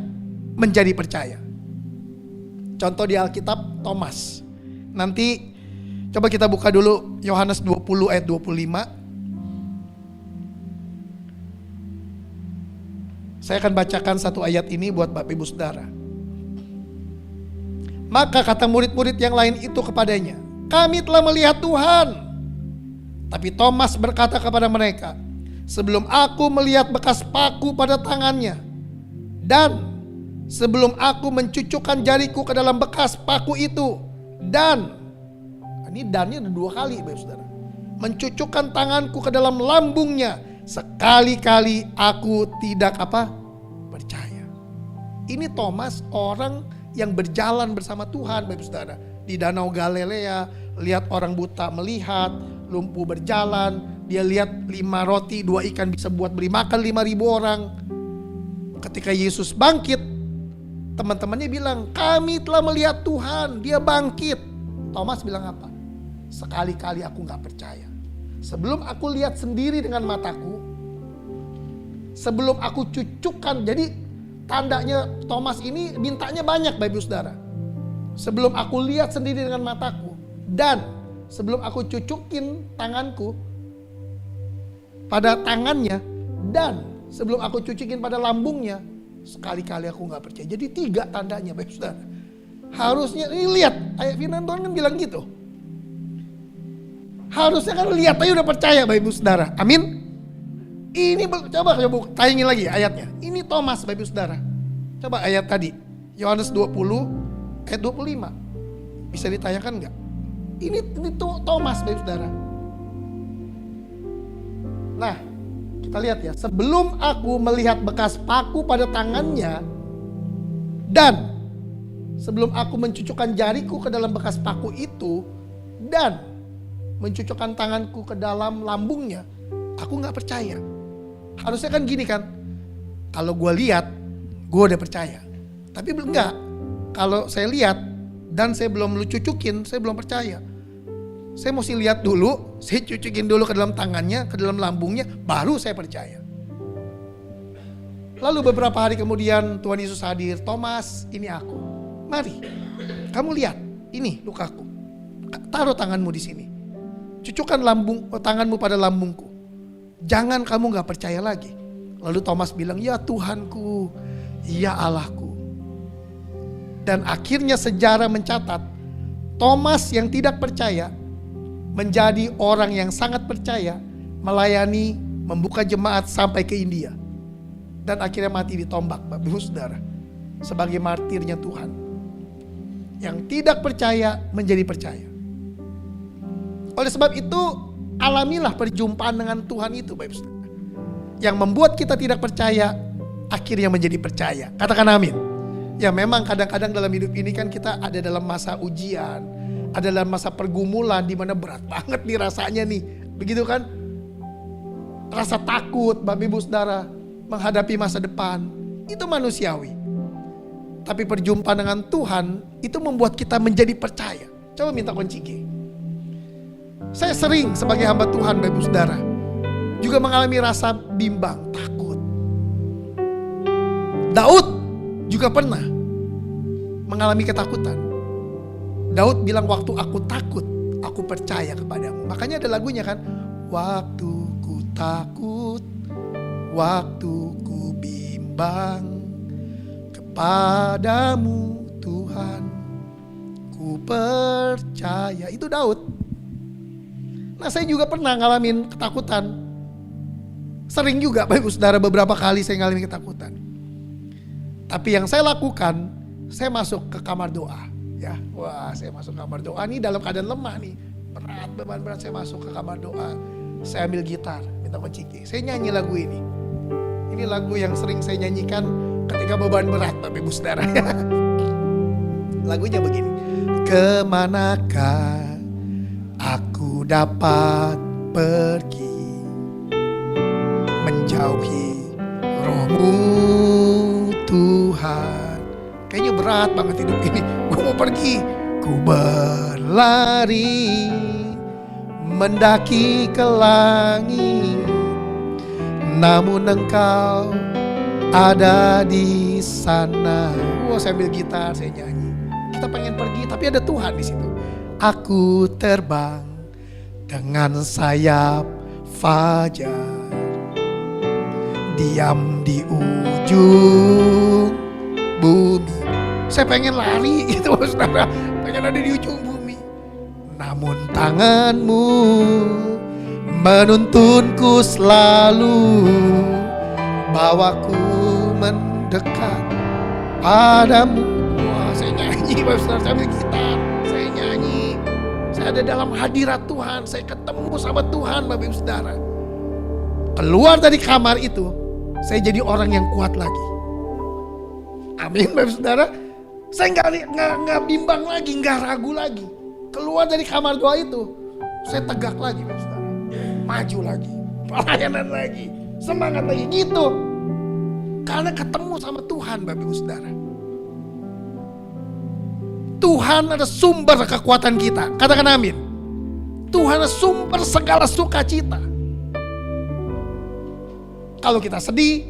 menjadi percaya. Contoh di Alkitab, Thomas. Nanti coba kita buka dulu Yohanes 20 ayat 25. Saya akan bacakan satu ayat ini buat Bapak Ibu Saudara. Maka kata murid-murid yang lain itu kepadanya, kami telah melihat Tuhan. Tapi Thomas berkata kepada mereka, sebelum aku melihat bekas paku pada tangannya, dan sebelum aku mencucukkan jariku ke dalam bekas paku itu, dan ini dannya ada 2 kali Bapak Saudara, mencucukkan tanganku ke dalam lambungnya, sekali-kali aku tidak percaya. Ini Thomas, orang yang berjalan bersama Tuhan Bapak Saudara. Di Danau Galilea, lihat orang buta melihat, lumpuh berjalan, dia lihat 5 roti 2 ikan bisa buat beri makan 5.000 orang. Ketika Yesus bangkit, teman-temannya bilang, kami telah melihat Tuhan, dia bangkit. Thomas bilang apa? Sekali-kali aku gak percaya. Sebelum aku lihat sendiri dengan mataku, sebelum aku cucukkan, jadi tandanya Thomas ini mintanya banyak Bapak Ibu Saudara. Sebelum aku lihat sendiri dengan mataku, dan sebelum aku cucukin tanganku pada tangannya, dan sebelum aku cucikin pada lambungnya, sekali-kali aku nggak percaya. Jadi 3 tandanya, Bapak Saudara. Harusnya, ini lihat, ayat firman Tuhan kan bilang gitu. Harusnya kan lihat aja udah percaya Bapak Ibu Saudara. Amin. Ini coba tayangin lagi ayatnya. Ini Thomas Bapak Ibu Saudara. Coba ayat tadi. Yohanes 20 ayat 25. Bisa ditayangkan enggak? Ini Thomas Bapak Ibu Saudara. Nah, kita lihat ya. Sebelum aku melihat bekas paku pada tangannya dan sebelum aku mencucukkan jariku ke dalam bekas paku itu dan mencucukkan tanganku ke dalam lambungnya, aku gak percaya. Harusnya kan gini kan, kalau gue lihat, gue udah percaya. Tapi enggak, kalau saya lihat dan saya belum cucukin, saya belum percaya. Saya mesti lihat dulu, saya cucukin dulu ke dalam tangannya, ke dalam lambungnya, baru saya percaya. Lalu beberapa hari kemudian Tuhan Yesus hadir, Thomas, ini aku. Mari, kamu lihat, ini lukaku. Taruh tanganmu di sini. Cucukkan tanganmu pada lambungku. Jangan kamu gak percaya lagi. Lalu Thomas bilang, ya Tuhanku, ya Allahku. Dan akhirnya sejarah mencatat, Thomas yang tidak percaya menjadi orang yang sangat percaya, melayani, membuka jemaat sampai ke India. Dan akhirnya mati ditombak, Bapak Ibu Saudara, sebagai martirnya Tuhan. Yang tidak percaya menjadi percaya. Oleh sebab itu, alamilah perjumpaan dengan Tuhan itu, Bapak Ibu Saudara. Yang membuat kita tidak percaya, akhirnya menjadi percaya. Katakan amin. Ya memang kadang-kadang dalam hidup ini kan kita ada dalam masa ujian, ada dalam masa pergumulan di mana berat banget nih rasanya nih. Begitu kan? Rasa takut, Bapak Ibu Saudara, menghadapi masa depan. Itu manusiawi. Tapi perjumpaan dengan Tuhan itu membuat kita menjadi percaya. Coba minta kunci G. Saya sering sebagai hamba Tuhan, Bapak Ibu Saudara, juga mengalami rasa bimbang, takut. Daud juga pernah mengalami ketakutan. Daud bilang, waktu aku takut, aku percaya kepadamu. Makanya ada lagunya kan, waktu ku takut, waktu ku bimbang, kepadamu Tuhan, ku percaya. Itu Daud. Nah, saya juga pernah ngalamin ketakutan. Sering juga Bapak Ibu Saudara, beberapa kali saya ngalamin ketakutan. Tapi yang saya lakukan, saya masuk ke kamar doa. Ya, wah, saya masuk ke kamar doa nih dalam keadaan lemah nih. Berat, beban berat, saya masuk ke kamar doa. Saya ambil gitar, minta kunci G. Saya nyanyi lagu ini. Ini lagu yang sering saya nyanyikan ketika beban berat, Bapak Ibu Saudara. Lagunya begini. Kemanakah aku dapat pergi, menjauhi roh-Mu Tuhan. Kayaknya berat banget hidup ini. Gue mau pergi. Ku berlari mendaki ke langit, namun Engkau ada di sana. Wah, saya ambil gitar, saya nyanyi. Kita pengen pergi, tapi ada Tuhan di situ. Aku terbang dengan sayap fajar, diam di ujung bumi. Saya pengen lari gitu, Saudara, pengen ada di ujung bumi. Namun tangan-Mu menuntunku selalu, bawaku mendekat padamu. Wah, saya nyanyi, Saudara, saya ambil gitar, saya nyanyi. Saya ada dalam hadirat Tuhan, saya ketemu sama Tuhan, Bapak Ibu Saudara. Keluar dari kamar itu, saya jadi orang yang kuat lagi. Amin, Bapak Ibu Saudara. Saya nggak bimbang lagi, nggak ragu lagi. Keluar dari kamar doa itu, saya tegak lagi, Bapak Ibu Saudara. Maju lagi, pelayanan lagi, semangat lagi gitu. Karena ketemu sama Tuhan, Bapak Ibu Saudara. Tuhan ada sumber kekuatan kita. Katakan amin. Tuhan ada sumber segala sukacita. Kalau kita sedih,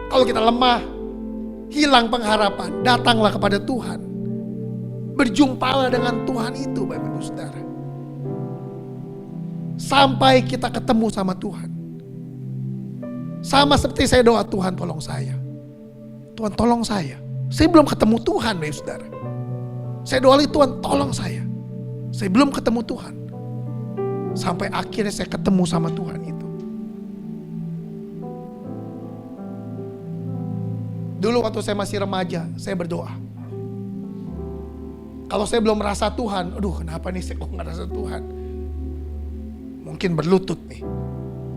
kalau kita lemah, hilang pengharapan, datanglah kepada Tuhan. Berjumpalah dengan Tuhan itu, Bapak Ibu Saudara. Sampai kita ketemu sama Tuhan. Sama seperti saya doa, Tuhan tolong saya. Tuhan tolong saya. Saya belum ketemu Tuhan, ya saudara. Saya doa lagi, Tuhan tolong saya. Saya belum ketemu Tuhan. Sampai akhirnya saya ketemu sama Tuhan itu. Dulu waktu saya masih remaja, saya berdoa. Kalau saya belum merasa Tuhan, aduh kenapa nih saya kok gak rasa Tuhan. Mungkin berlutut nih.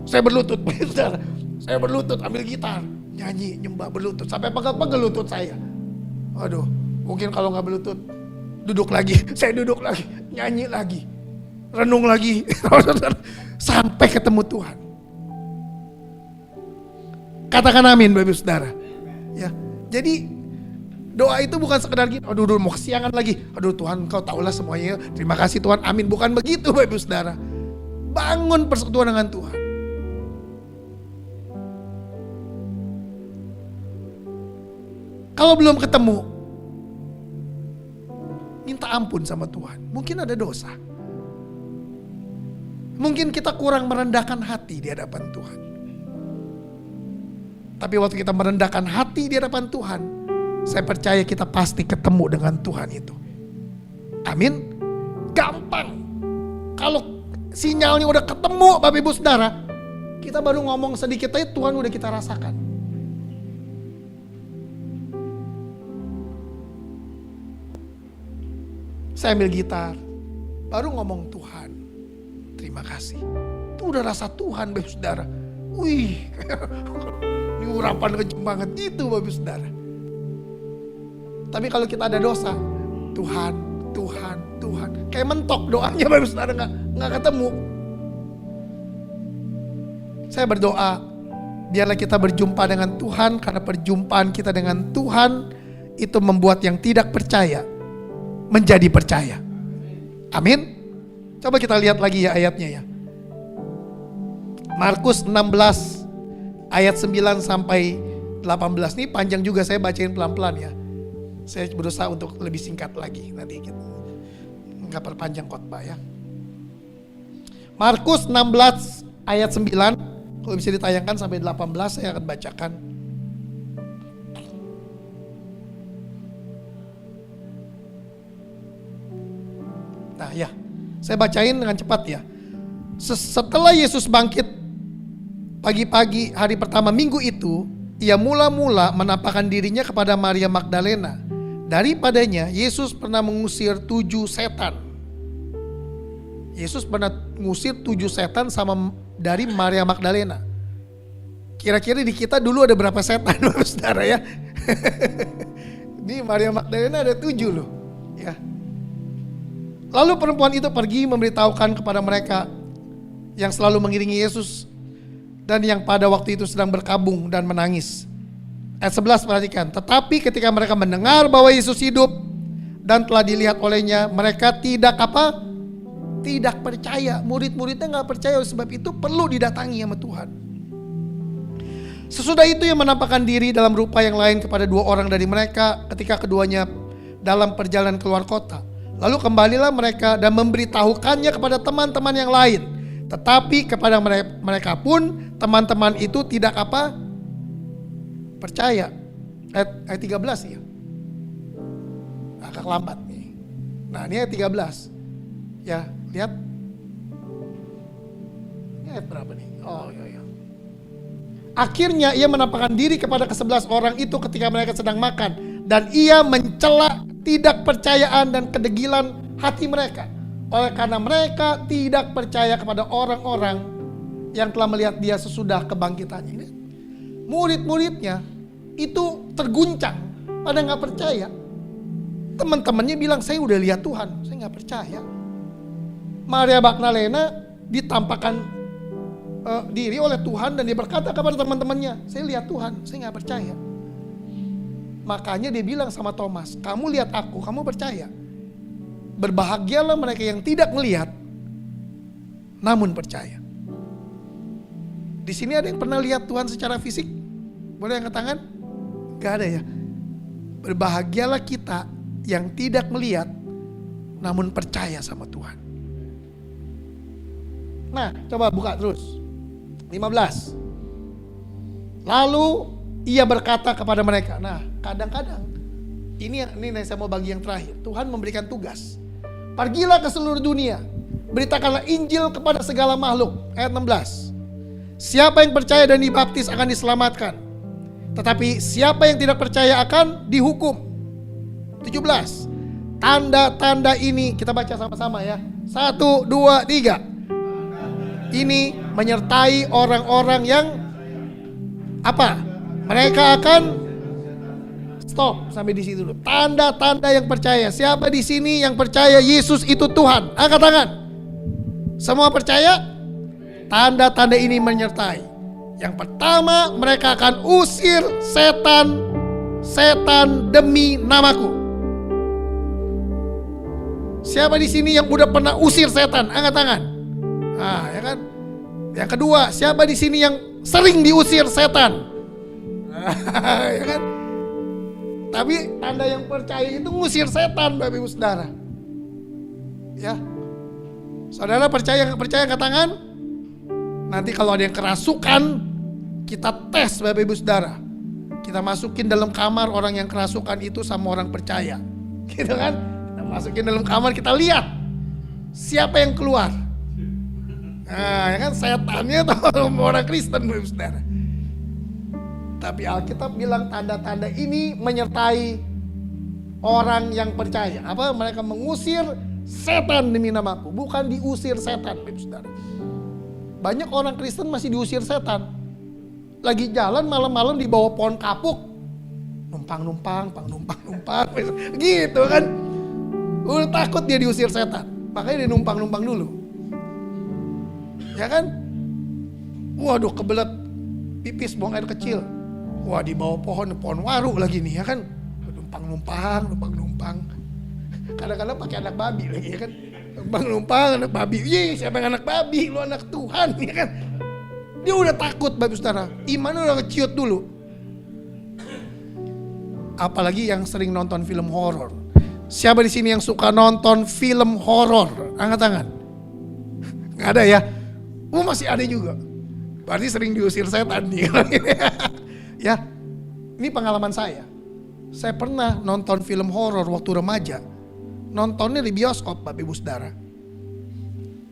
Saya berlutut, saudara. Saya berlutut, ambil gitar, nyanyi, nyembah, berlutut. Sampai pegel-pegel lutut saya. Aduh, mungkin kalau gak berlutut, duduk lagi. Saya duduk lagi, nyanyi lagi. Renung lagi. Sampai ketemu Tuhan. Katakan amin Bapak Ibu Saudara. Ya, jadi doa itu bukan sekedar gitu, aduh mau kesiangan lagi, aduh Tuhan Engkau tahulah semuanya, terima kasih Tuhan, amin. Bukan begitu Bapak Ibu Saudara. Bangun persekutuan dengan Tuhan. Kalau belum ketemu, minta ampun sama Tuhan. Mungkin ada dosa. Mungkin kita kurang merendahkan hati di hadapan Tuhan. Tapi waktu kita merendahkan hati di hadapan Tuhan, saya percaya kita pasti ketemu dengan Tuhan itu. Amin. Gampang. Kalau sinyalnya udah ketemu Bapak Ibu Saudara, kita baru ngomong sedikit aja Tuhan udah kita rasakan. Saya ambil gitar, baru ngomong Tuhan, terima kasih. Itu udah rasa Tuhan Bapak Ibu Saudara. Wih, ini urapan kenceng banget gitu Bapak Ibu Saudara. Tapi kalau kita ada dosa, Tuhan, Tuhan, Tuhan, kayak mentok doanya Bapak Ibu Saudara, nggak ketemu. Saya berdoa, biarlah kita berjumpa dengan Tuhan, karena perjumpaan kita dengan Tuhan itu membuat yang tidak percaya menjadi percaya. Amin. Coba kita lihat lagi ya ayatnya ya. Markus 16 ayat 9 sampai 18. Ini panjang juga, saya bacain pelan-pelan ya. Saya berusaha untuk lebih singkat lagi. Nanti kita nggak perpanjang khotbah ya. Markus 16 ayat 9. Kalau bisa ditayangkan sampai 18 saya akan bacakan. Nah ya, saya bacain dengan cepat ya. Setelah Yesus bangkit pagi-pagi hari pertama minggu itu, ia mula-mula menampakkan dirinya kepada Maria Magdalena. Daripadanya Yesus pernah mengusir 7 setan. Yesus pernah mengusir 7 setan dari Maria Magdalena. Kira-kira di kita dulu ada berapa setan saudara ya? Di Maria Magdalena ada 7 loh ya. Lalu perempuan itu pergi memberitahukan kepada mereka yang selalu mengiringi Yesus dan yang pada waktu itu sedang berkabung dan menangis. Ayat 11 perhatikan. Tetapi ketika mereka mendengar bahwa Yesus hidup dan telah dilihat olehnya, mereka tidak tidak percaya. Murid-muridnya gak percaya, sebab itu perlu didatangi sama Tuhan. Sesudah itu ia menampakkan diri dalam rupa yang lain kepada 2 orang dari mereka ketika keduanya dalam perjalanan keluar kota. Lalu kembalilah mereka dan memberitahukannya kepada teman-teman yang lain. Tetapi kepada mereka pun teman-teman itu tidak percaya. Ayat 13 ya. Agak lambat nih. Nah ini ayat 13. Ya lihat. Ini ayat berapa nih? Oh iya. Akhirnya ia menampakkan diri kepada ke-11 orang itu ketika mereka sedang makan. Dan ia mencela tidak percayaan dan kedegilan hati mereka. Oleh karena mereka tidak percaya kepada orang-orang yang telah melihat dia sesudah kebangkitannya. Murid-muridnya itu terguncang pada gak percaya. Teman-temannya bilang saya udah lihat Tuhan, saya gak percaya. Maria Magdalena ditampakkan diri oleh Tuhan dan dia berkata kepada teman-temannya, saya lihat Tuhan, saya gak percaya. Makanya dia bilang sama Thomas, kamu lihat aku, kamu percaya. Berbahagialah mereka yang tidak melihat, namun percaya. Di sini ada yang pernah lihat Tuhan secara fisik? Boleh angkat tangan? Gak ada ya. Berbahagialah kita yang tidak melihat, namun percaya sama Tuhan. Nah, coba buka terus. 15. Lalu Ia berkata kepada mereka. Nah, kadang-kadang ini saya mau bagi yang terakhir. Tuhan memberikan tugas. Pergilah ke seluruh dunia, beritakanlah Injil kepada segala makhluk. Ayat 16. Siapa yang percaya dan dibaptis akan diselamatkan, tetapi siapa yang tidak percaya akan dihukum. 17. Tanda-tanda ini kita baca sama-sama ya. 1, 2, 3. Ini menyertai orang-orang yang apa? Mereka akan stop sampai di situ dulu. Tanda-tanda yang percaya. Siapa di sini yang percaya Yesus itu Tuhan? Angkat tangan. Semua percaya? Tanda-tanda ini menyertai. Yang pertama, mereka akan usir setan demi namaku. Siapa di sini yang udah pernah usir setan? Angkat tangan. Nah, ya kan? Yang kedua, siapa di sini yang sering diusir setan? Ya kan? Tapi tanda yang percaya itu ngusir setan, Bapak Ibu Saudara. Ya. Saudara percaya nggak percaya, angkat tangan. Nanti kalau ada yang kerasukan, kita tes Bapak Ibu Saudara. Kita masukin dalam kamar orang yang kerasukan itu sama orang percaya. Gitu kan? Kita masukin dalam kamar, kita lihat siapa yang keluar. Nah, ya kan, setannya atau orang Kristen Bapak Ibu Saudara. Tapi Alkitab bilang tanda-tanda ini menyertai orang yang percaya. Apa? Mereka mengusir setan demi namaku. Bukan diusir setan Bapak Ibu Saudara. Banyak orang Kristen masih diusir setan. Lagi jalan malam-malam di bawah pohon kapuk. Numpang. Gitu kan. Udah takut dia diusir setan. Makanya dia numpang dulu. Ya kan? Waduh, kebelet pipis buang air kecil. Wah, di bawah pohon waru lagi nih ya kan. Numpang. Kadang-kadang pakai anak babi lagi ya kan. Numpang anak babi. Siapa yang anak babi? Lu anak Tuhan ya kan. Dia udah takut Bapak Saudara. Imannya udah ngeciut dulu. Apalagi yang sering nonton film horor. Siapa di sini yang suka nonton film horor? Angkat tangan. Nggak ada ya? Masih ada juga. Berarti sering diusir setan nih. Ya, ini pengalaman saya. Saya pernah nonton film horor waktu remaja. Nontonnya di bioskop, Bapak Ibu Saudara.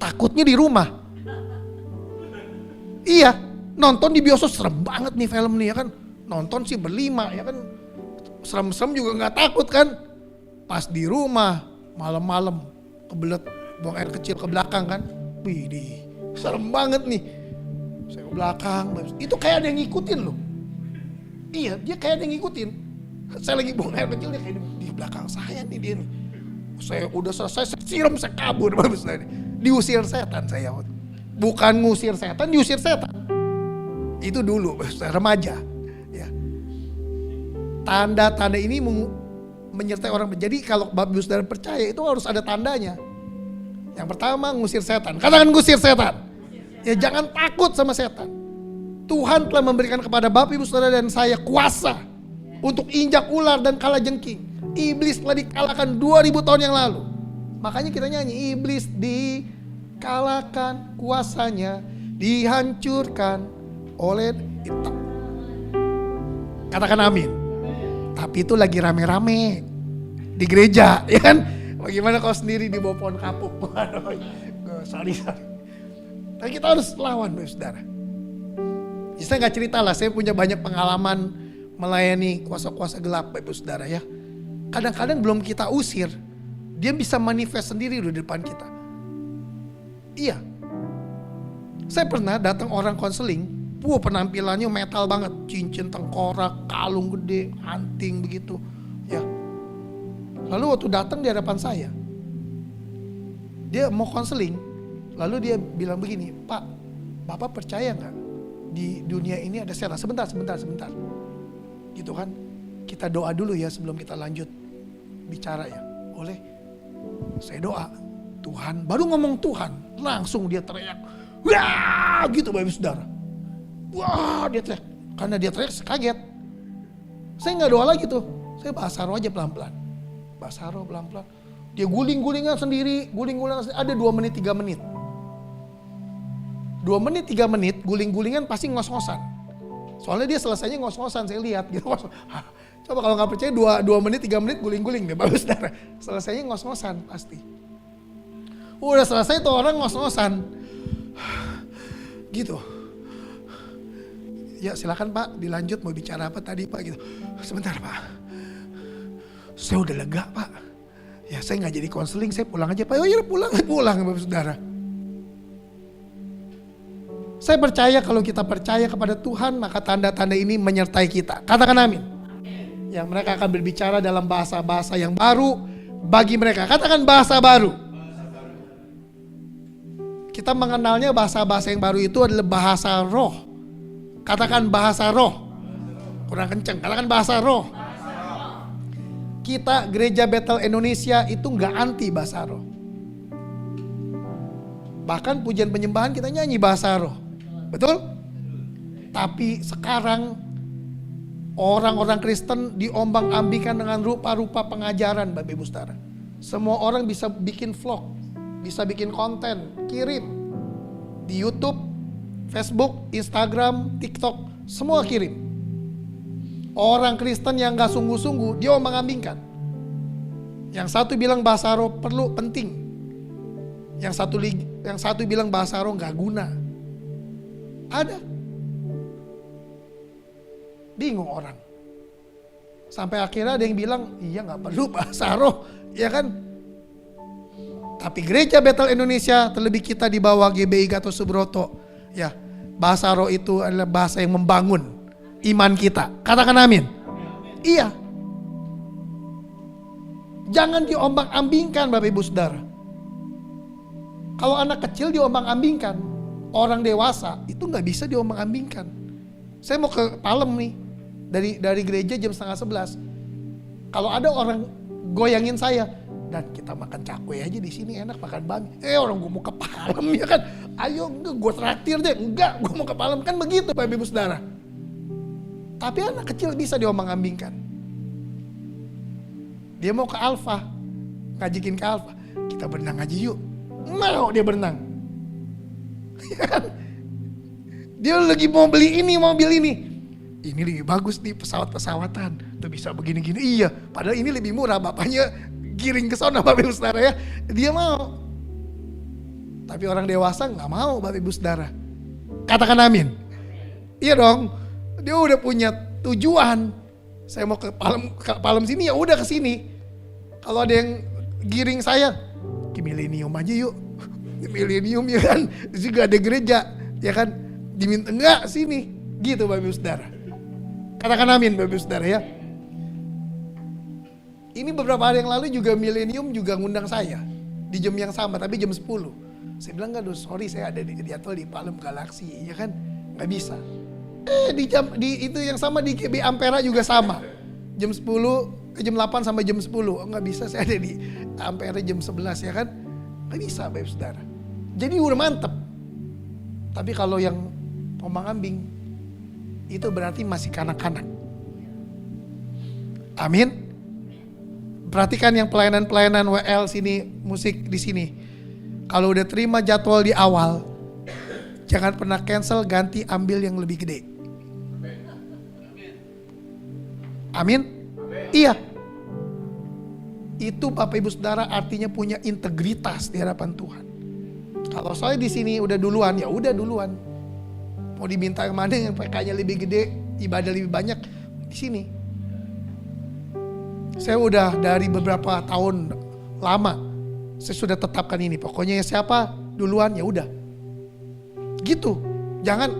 Takutnya di rumah. Iya, nonton di bioskop serem banget nih film nih ya kan. Nonton sih berlima ya kan. Serem-serem juga nggak takut kan. Pas di rumah, malam-malam kebelet buang air kecil ke belakang kan. Widih, serem banget nih. Saya ke belakang, itu kayak ada yang ngikutin loh. Iya, dia kayak ada yang ngikutin. Saya lagi buang air kecil, dia kayak di belakang saya nih dia nih. Saya udah selesai, saya siram, saya kabur. Diusir setan saya. Bukan ngusir setan, diusir setan. Itu dulu, remaja. Ya. Tanda-tanda ini menyertai orang. Jadi kalau Bapak Ibu Saudara percaya, itu harus ada tandanya. Yang pertama, ngusir setan. Katakan ngusir setan. Ya jangan takut sama setan. Tuhan telah memberikan kepada Bapak Ibu Saudara dan saya kuasa untuk injak ular dan kalajengking. Iblis telah dikalahkan 2000 tahun yang lalu. Makanya kita nyanyi, iblis dikalahkan, kuasanya dihancurkan oleh itu. Katakan amin. Tapi itu lagi rame-rame di gereja, ya kan? Bagaimana kau sendiri di bawah pohon kapuk? Sorry. Tapi kita harus lawan, Bapak Saudara. Jadi saya gak cerita lah, saya punya banyak pengalaman melayani kuasa-kuasa gelap, Bapak Saudara ya. Kadang-kadang belum kita usir, dia bisa manifest sendiri di depan kita. Iya. Saya pernah datang orang konseling, penampilannya metal banget, cincin tengkorak, kalung gede, anting begitu. Ya. Lalu waktu datang di hadapan saya, dia mau konseling, lalu dia bilang begini, Pak, Bapak percaya nggak di dunia ini ada setan? Sebentar. Gitu kan? Kita doa dulu ya sebelum kita lanjut bicara ya. Boleh? Saya doa. Tuhan, baru ngomong Tuhan, langsung dia teriak. Wah, gitu Bapak Saudara. Wah, dia teriak. Karena dia teriak, saya kaget. Saya nggak doa lagi tuh. Saya bahasa roh aja pelan-pelan. Bahasa roh pelan-pelan. Dia guling-gulingan sendiri. Ada 2 menit, 3 menit. 2 menit, 3 menit, guling-gulingan pasti ngos-ngosan. Soalnya dia selesainya ngos-ngosan, saya lihat gitu. Coba kalau nggak percaya 2 menit, 3 menit guling-guling deh Bapak Saudara. Selesainya ngos-ngosan pasti. Udah selesai tuh orang ngos-ngosan. Gitu. Ya silakan Pak, dilanjut mau bicara apa tadi Pak gitu. Sebentar Pak. Saya udah lega Pak. Ya saya nggak jadi konseling, saya pulang aja Pak. Oh iya pulang Bapak Saudara. Saya percaya kalau kita percaya kepada Tuhan, maka tanda-tanda ini menyertai kita. Katakan amin. Yang mereka akan berbicara dalam bahasa-bahasa yang baru bagi mereka. Katakan bahasa baru. Kita mengenalnya bahasa-bahasa yang baru itu adalah bahasa roh. Katakan bahasa roh. Kurang kenceng, katakan bahasa roh. Kita Gereja Bethel Indonesia itu nggak anti bahasa roh. Bahkan pujian penyembahan kita nyanyi bahasa roh. Betul? Tapi sekarang orang-orang Kristen diombang-ambingkan dengan rupa-rupa pengajaran Bapak Ibu Saudara. Semua orang bisa bikin vlog, bisa bikin konten, kirim di YouTube, Facebook, Instagram, TikTok, semua kirim. Orang Kristen yang gak sungguh-sungguh dia ombang-ambingkan. Yang satu bilang bahasa roh perlu, penting. Yang satu bilang bahasa roh gak guna. Ada. Bingung orang. Sampai akhirnya ada yang bilang, iya gak perlu bahasa roh, ya kan? Tapi Gereja Bethel Indonesia, terlebih kita di bawah GBI Gatot Subroto, ya, bahasa roh itu adalah bahasa yang membangun iman kita. Katakan amin. Iya. Jangan diombang-ambingkan Bapak Ibu Saudara. Kalau anak kecil diombang-ambingkan, orang dewasa itu nggak bisa diombang-ambingkan. Saya mau ke Palem nih, dari gereja jam 10:30. Kalau ada orang goyangin saya, dan kita makan cakwe aja di sini enak, makan bami. Orang gue mau ke Palem ya kan, ayo gue traktir deh, enggak gue mau ke Palem, kan begitu Bapak Ibu Saudara. Tapi anak kecil bisa diombang-ambingkan. Dia mau ke Alfa, ngajakin ke Alfa, kita berenang aja yuk. Mau dia berenang. Dia lagi mau beli ini, mobil ini. Ini lebih bagus nih, pesawat-pesawatan. Tuh bisa begini-gini. Iya, padahal ini lebih murah. Bapaknya giring ke sana Bapak Ibu Saudara ya. Dia mau. Tapi orang dewasa gak mau Bapak Ibu Saudara. Katakan amin. Iya dong. Dia udah punya tujuan. Saya mau ke Palem sini, ya udah ke sini. Kalau ada yang giring saya, ke Millennium aja yuk. Ke Millennium ya kan. Juga ada gereja, ya kan. Diminta enggak sini. Gitu Bapak Ibu Saudara. Katakan amin Bapak Ibu Saudara ya. Ini beberapa hari yang lalu juga Millennium juga ngundang saya. Di jam yang sama, tapi jam 10. Saya bilang enggak, sorry saya ada di jadwal di Palem Galaxy, ya kan. Nggak bisa. Di itu yang sama di GB Ampera juga sama. Jam 10, jam 8 sampai jam 10. Oh, nggak bisa, saya ada di Ampera jam 11 ya kan. Nggak bisa Bapak Saudara. Jadi udah mantep. Tapi kalau yang ombang-ambing, itu berarti masih kanak-kanak. Amin. Perhatikan yang pelayanan-pelayanan WL sini, musik di sini. Kalau udah terima jadwal di awal, jangan pernah cancel, ganti ambil yang lebih gede. Amin? Iya. Itu Bapak Ibu Saudara artinya punya integritas di hadapan Tuhan. Kalau saya di sini udah duluan, ya udah duluan. Mau diminta yang mana yang PK-nya lebih gede, ibadah lebih banyak, di sini. Saya udah dari beberapa tahun lama, saya sudah tetapkan ini. Pokoknya siapa duluan, ya udah. Gitu. Jangan,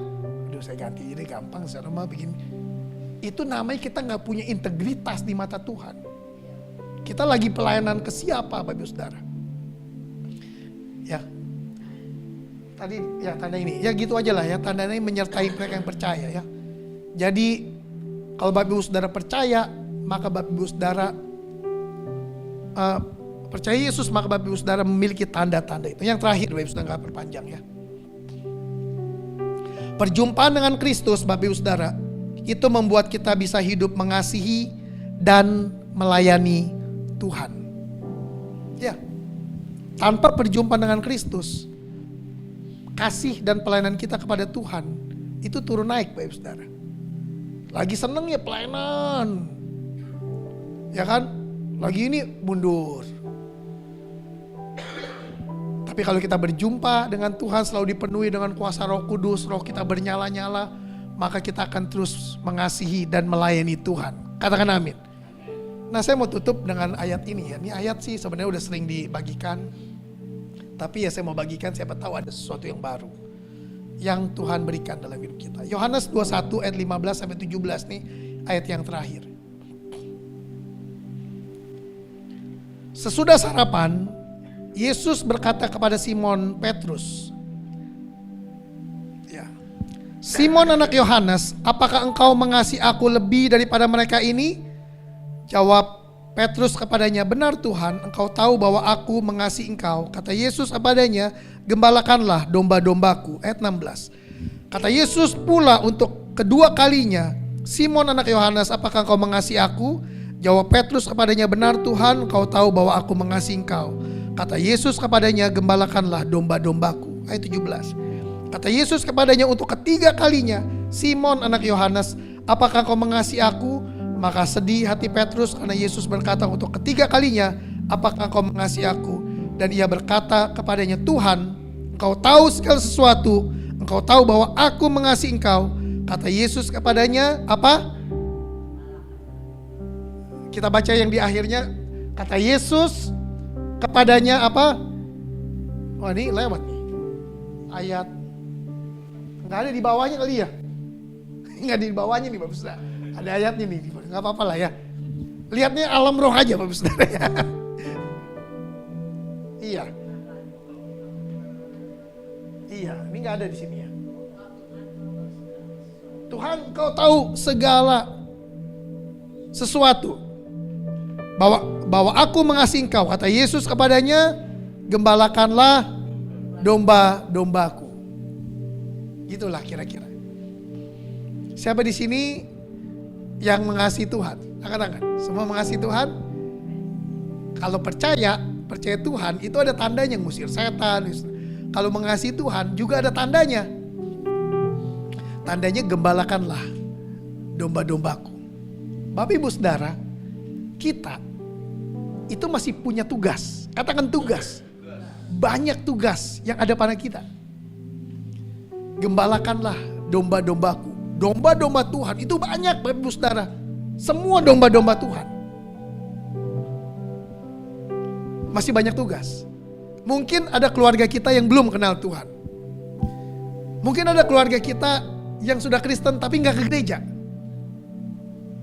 aduh saya ganti jadi gampang, saya mah bikin. Itu namanya kita gak punya integritas di mata Tuhan. Kita lagi pelayanan ke siapa Bapak Ibu Saudara? Ya. Tadi ya tanda ini, ya gitu aja lah ya. Tanda ini menyertai mereka yang percaya ya. Jadi kalau Bapak Ibu Saudara percaya, maka Bapak Ibu Saudara percaya Yesus, maka Bapak Ibu Saudara memiliki tanda-tanda itu. Yang terakhir Bapak Ibu Saudara gak perpanjang ya. Perjumpaan dengan Kristus Bapak Ibu Saudara, itu membuat kita bisa hidup mengasihi dan melayani Tuhan. Ya. Tanpa perjumpaan dengan Kristus, kasih dan pelayanan kita kepada Tuhan itu turun naik Bapak Ibu Saudara. Lagi seneng ya pelayanan. Ya kan? Lagi ini mundur. Tapi kalau kita berjumpa dengan Tuhan, selalu dipenuhi dengan kuasa Roh Kudus, roh kita bernyala-nyala, maka kita akan terus mengasihi dan melayani Tuhan. Katakan amin. Nah, saya mau tutup dengan ayat ini ya. Ini ayat sih sebenarnya udah sering dibagikan. Tapi ya saya mau bagikan, siapa tahu ada sesuatu yang baru yang Tuhan berikan dalam hidup kita. Yohanes 21 ayat 15 sampai 17 nih ayat yang terakhir. Sesudah sarapan, Yesus berkata kepada Simon Petrus, ya, Simon anak Yohanes, apakah engkau mengasihi aku lebih daripada mereka ini? Jawab Petrus kepadanya, benar Tuhan, engkau tahu bahwa aku mengasihi engkau. Kata Yesus kepadanya, gembalakanlah domba-dombaku. Ayat 16. Kata Yesus pula untuk kedua kalinya, Simon anak Yohanes, apakah engkau mengasihi aku? Jawab Petrus kepadanya, benar Tuhan, engkau tahu bahwa aku mengasihi engkau. Kata Yesus kepadanya, gembalakanlah domba-dombaku. Ayat 17. Kata Yesus kepadanya untuk ketiga kalinya, Simon anak Yohanes, apakah engkau mengasihi aku? Maka sedih hati Petrus karena Yesus berkata untuk ketiga kalinya, apakah engkau mengasihi aku? Dan ia berkata kepadanya, Tuhan, engkau tahu segala sesuatu, engkau tahu bahwa aku mengasihi engkau. Kata Yesus kepadanya, apa? Kita baca yang di akhirnya, kata Yesus kepadanya apa? Oh ini lewat nih. Ayat nggak ada di bawahnya kali ya? Nggak di bawahnya nih Bapak Saudara. Ada ayatnya nih, nggak apa-apa lah ya. Lihatnya alam roh aja Bapak Saudara ya. Iya. Iya, ini nggak ada di sini ya. Tuhan, Kau tahu segala sesuatu. Bahwa aku mengasihi engkau. Kata Yesus kepadanya, gembalakanlah domba-dombaku. Gitulah kira-kira. Siapa di sini yang mengasihi Tuhan? Angkat-angkat. Semua mengasihi Tuhan? Kalau percaya Tuhan itu ada tandanya, ngusir setan. Kalau mengasihi Tuhan juga ada tandanya. Tandanya gembalakanlah domba-dombaku. Bapak Ibu Saudara, kita itu masih punya tugas. Katakan tugas. Banyak tugas yang ada pada kita. Gembalakanlah domba-dombaku. Domba-domba Tuhan itu banyak Bapak Ibu Saudara. Semua domba-domba Tuhan. Masih banyak tugas. Mungkin ada keluarga kita yang belum kenal Tuhan. Mungkin ada keluarga kita yang sudah Kristen tapi gak ke gereja.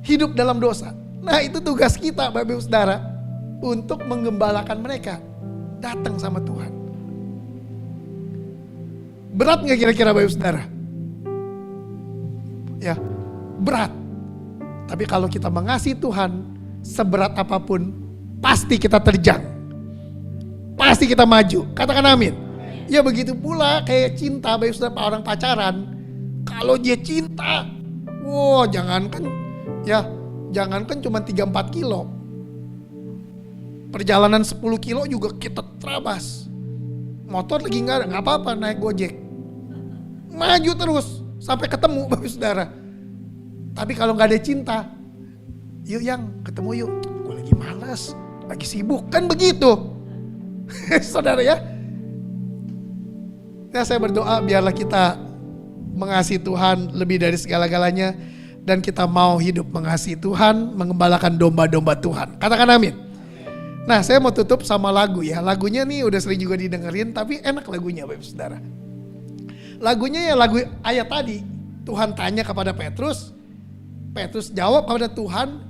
Hidup dalam dosa. Nah itu tugas kita Bapak Ibu Saudara, untuk menggembalakan mereka datang sama Tuhan. Berat gak kira-kira Bapak Ibu Saudara? Ya, berat. Tapi kalau kita mengasihi Tuhan, seberat apapun pasti kita terjang. Pasti kita maju. Katakan amin. Ya begitu pula kayak cinta Bapak Ibu Saudara, orang pacaran. Kalau dia cinta, wow jangankan cuma 3-4 kilo. Perjalanan 10 kilo juga kita terabas. Motor lagi gak ada, gak apa-apa naik Gojek. Maju terus sampai ketemu Bapak Saudara. Tapi kalau gak ada cinta, yuk yang ketemu yuk. Gue lagi malas, lagi sibuk, kan begitu. Saudara ya. Ya saya berdoa biarlah kita mengasihi Tuhan lebih dari segala-galanya. Dan kita mau hidup mengasihi Tuhan, mengembalakan domba-domba Tuhan. Katakan amin. Nah saya mau tutup sama lagu ya. Lagunya nih udah sering juga didengerin, tapi enak lagunya Bapak Saudara. Lagunya ya lagu ayat tadi. Tuhan tanya kepada Petrus, Petrus jawab kepada Tuhan,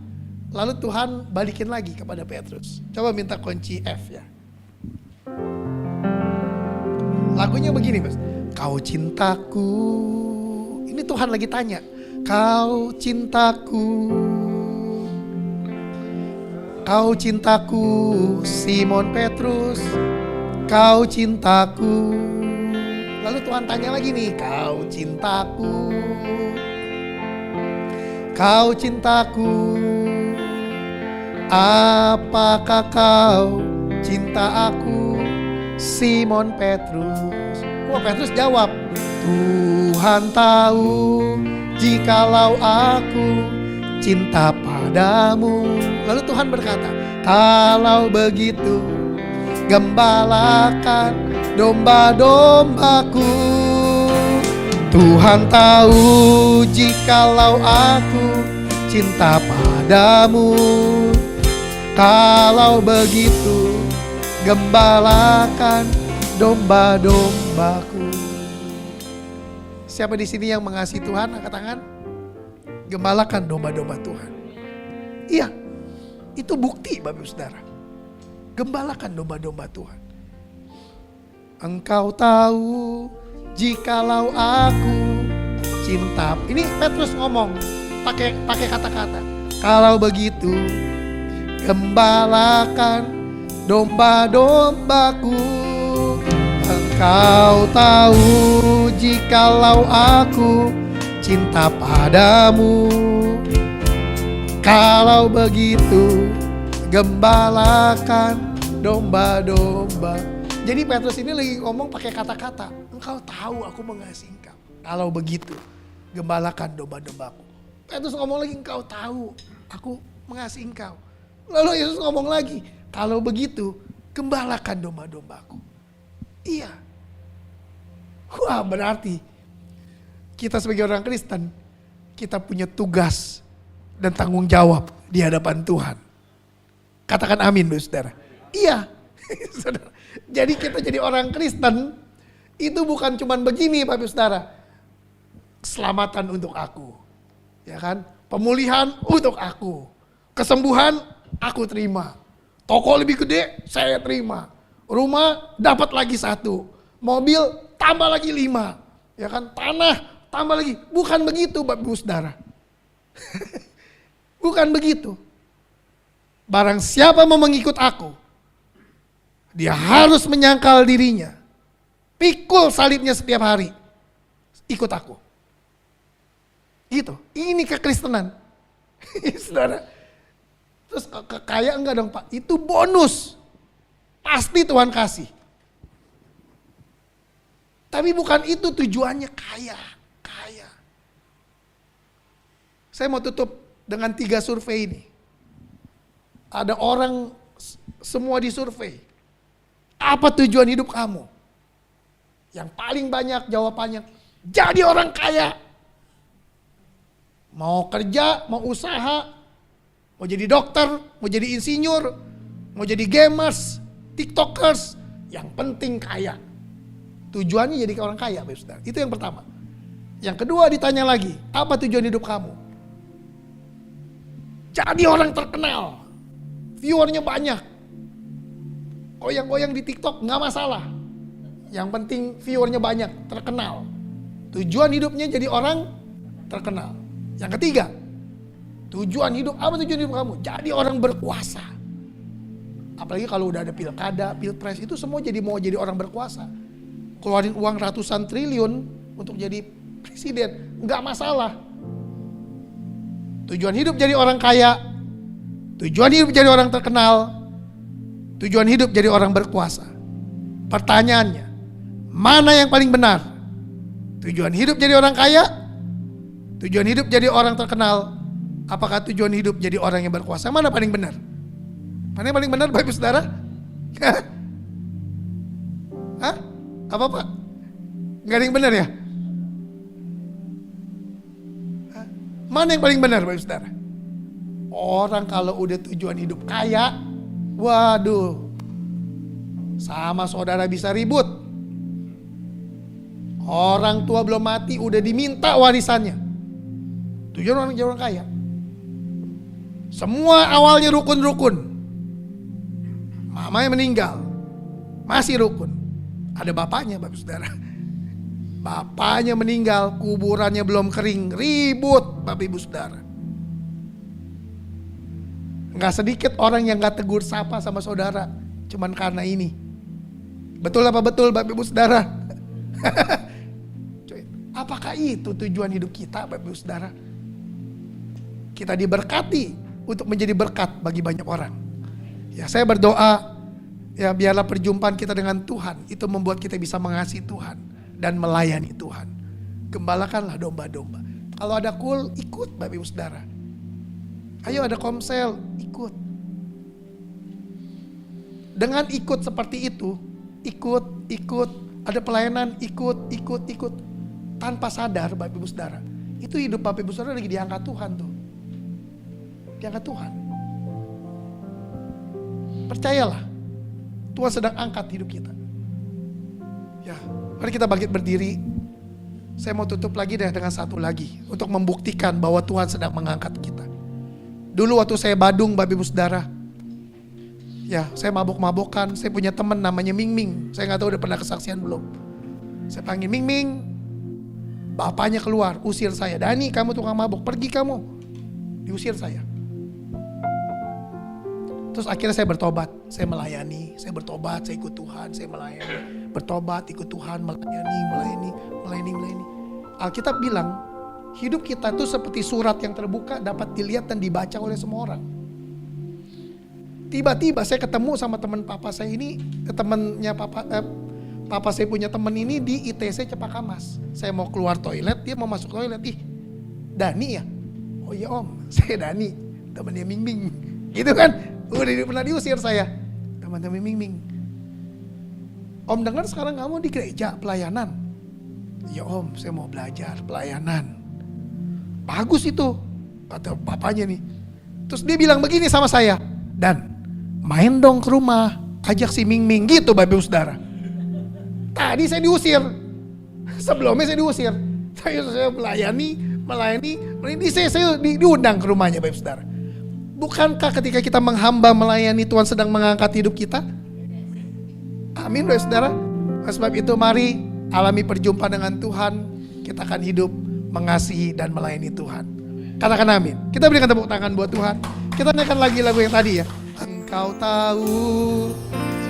lalu Tuhan balikin lagi kepada Petrus. Coba minta kunci F ya. Lagunya begini Mas. Kau cintaku. Ini Tuhan lagi tanya. Kau cintaku, kau cintaku, Simon Petrus, kau cintaku. Lalu Tuhan tanya lagi nih, kau cintaku, kau cintaku, apakah kau cinta aku, Simon Petrus? Wah Petrus jawab, Tuhan tahu jikalau aku cinta padamu. Lalu Tuhan berkata, kalau begitu gembalakan domba-dombaku. Tuhan tahu jikalau aku cinta padamu. Kalau begitu gembalakan domba-dombaku. Siapa di sini yang mengasihi Tuhan? Angkat tangan. Gembalakan domba-domba Tuhan. Iya, itu bukti Bapak Saudara. Gembalakan domba-domba Tuhan. Engkau tahu jikalau aku cinta. Ini Petrus ngomong pakai kata-kata. Kalau begitu gembalakan domba-dombaku. Engkau tahu jikalau aku cinta padamu. Kalau begitu gembalakan domba-domba. Jadi Petrus ini lagi ngomong pakai kata-kata. Engkau tahu aku mengasihi engkau. Kalau begitu gembalakan domba-dombaku. Petrus ngomong lagi, engkau tahu aku mengasihi engkau. Lalu Yesus ngomong lagi, kalau begitu gembalakan domba-dombaku. Iya. Wah, berarti kita sebagai orang Kristen, kita punya tugas dan tanggung jawab di hadapan Tuhan. Katakan amin, Saudara. Iya. Saudara. Jadi kita jadi orang Kristen, itu bukan cuman begini, Bapak Saudara. Keselamatan untuk aku. Ya kan? Pemulihan untuk aku. Kesembuhan aku terima. Toko lebih gede, saya terima. Rumah dapat lagi 1. Mobil tambah lagi 5. Ya kan? Tanah tambah lagi. Bukan begitu Bapak Ibu Saudara. Bukan begitu. Barang siapa mau mengikut aku, dia harus menyangkal dirinya. Pikul salibnya setiap hari. Ikut aku. Gitu. Ini kekristenan. Saudara. Terus kaya enggak dong Pak? Itu bonus. Pasti Tuhan kasih. Tapi bukan itu tujuannya kaya. Kaya. Saya mau tutup dengan 3 survei ini. Ada orang semua disurvei. Apa tujuan hidup kamu? Yang paling banyak jawabannya, jadi orang kaya. Mau kerja, mau usaha, mau jadi dokter, mau jadi insinyur, mau jadi gamers, tiktokers, yang penting kaya. Tujuannya jadi orang kaya, Bapak Saudara. Itu yang pertama. Yang kedua ditanya lagi, apa tujuan hidup kamu? Jadi orang terkenal, viewernya banyak. Goyang-goyang di TikTok nggak masalah. Yang penting viewernya banyak, terkenal. Tujuan hidupnya jadi orang terkenal. Yang ketiga, tujuan hidup, apa tujuan hidup kamu? Jadi orang berkuasa. Apalagi kalau udah ada pilkada, pilpres, itu semua mau jadi orang berkuasa. Keluarin uang ratusan triliun untuk jadi presiden, nggak masalah. Tujuan hidup jadi orang kaya, tujuan hidup jadi orang terkenal, tujuan hidup jadi orang berkuasa. Pertanyaannya, mana yang paling benar? Tujuan hidup jadi orang kaya, tujuan hidup jadi orang terkenal, apakah tujuan hidup jadi orang yang berkuasa? Mana paling benar? Mana yang paling benar Bapak Saudara? Hah? Apa Pak? Gak ada yang benar ya? Hah? Mana yang paling benar Bapak Saudara? Orang kalau udah tujuan hidup kaya, waduh, sama saudara bisa ribut. Orang tua belum mati udah diminta warisannya. Tujuan orang jadi orang kaya. Semua awalnya rukun-rukun. Mamanya meninggal, masih rukun. Ada bapaknya Bapak Saudara. Bapaknya meninggal, kuburannya belum kering, ribut Bapak Ibu Saudara. Gak sedikit orang yang gak tegur sapa sama saudara, cuman karena ini. Betul apa betul Bapak Ibu Saudara? Apakah itu tujuan hidup kita Bapak Ibu Saudara? Kita diberkati untuk menjadi berkat bagi banyak orang. Ya, saya berdoa ya biarlah perjumpaan kita dengan Tuhan itu membuat kita bisa mengasihi Tuhan dan melayani Tuhan. Gembalakanlah domba-domba. Kalau ada kul, ikut Bapak Ibu Saudara. Ayo ada komsel, ikut. Dengan ikut seperti itu, ikut, ada pelayanan, ikut. Tanpa sadar Bapak Ibu Saudara, itu hidup Bapak Ibu Saudara lagi diangkat Tuhan tuh. Diangkat Tuhan. Percayalah, Tuhan sedang angkat hidup kita. Ya, mari kita bangkit berdiri. Saya mau tutup lagi dengan satu lagi untuk membuktikan bahwa Tuhan sedang mengangkat kita. Dulu waktu saya Badung Bapak Ibu Saudara, ya saya mabok-mabokan, saya punya teman namanya Ming Ming. Saya gak tahu udah pernah kesaksian belum. Saya panggil Ming Ming, bapaknya keluar, usir saya. Dani, kamu tukang mabok, pergi kamu. Diusir saya. Terus akhirnya saya bertobat, saya melayani, saya bertobat, saya ikut Tuhan, saya melayani. Bertobat, ikut Tuhan, melayani. Alkitab bilang, hidup kita tuh seperti surat yang terbuka dapat dilihat dan dibaca oleh semua orang. Tiba-tiba saya ketemu sama teman papa saya ini, temannya papa saya punya teman ini di ITC Cepaka Mas. Saya mau keluar toilet, dia mau masuk toilet. Ih, Dani ya? Oh iya om, saya Dani, temannya Ming Ming. Gitu kan? Udah pernah diusir saya. Teman-teman Ming Ming. Om dengar sekarang kamu di gereja pelayanan. Ya om, saya mau belajar pelayanan. Bagus itu, kata papanya nih. Terus dia bilang begini sama saya, Dan, main dong ke rumah, ajak si Ming Ming gitu Bapak Ibu Saudara. Tadi saya diusir, sebelumnya saya diusir. Saya melayani, saya diundang ke rumahnya Bapak Ibu Saudara. Bukankah ketika kita menghamba melayani Tuhan sedang mengangkat hidup kita? Amin Bapak Saudara. Sebab itu mari alami perjumpaan dengan Tuhan. Kita akan hidup mengasihi dan melayani Tuhan. Katakan amin. Kita berikan tepuk tangan buat Tuhan. Kita nyanyikan lagi lagu yang tadi ya. Engkau tahu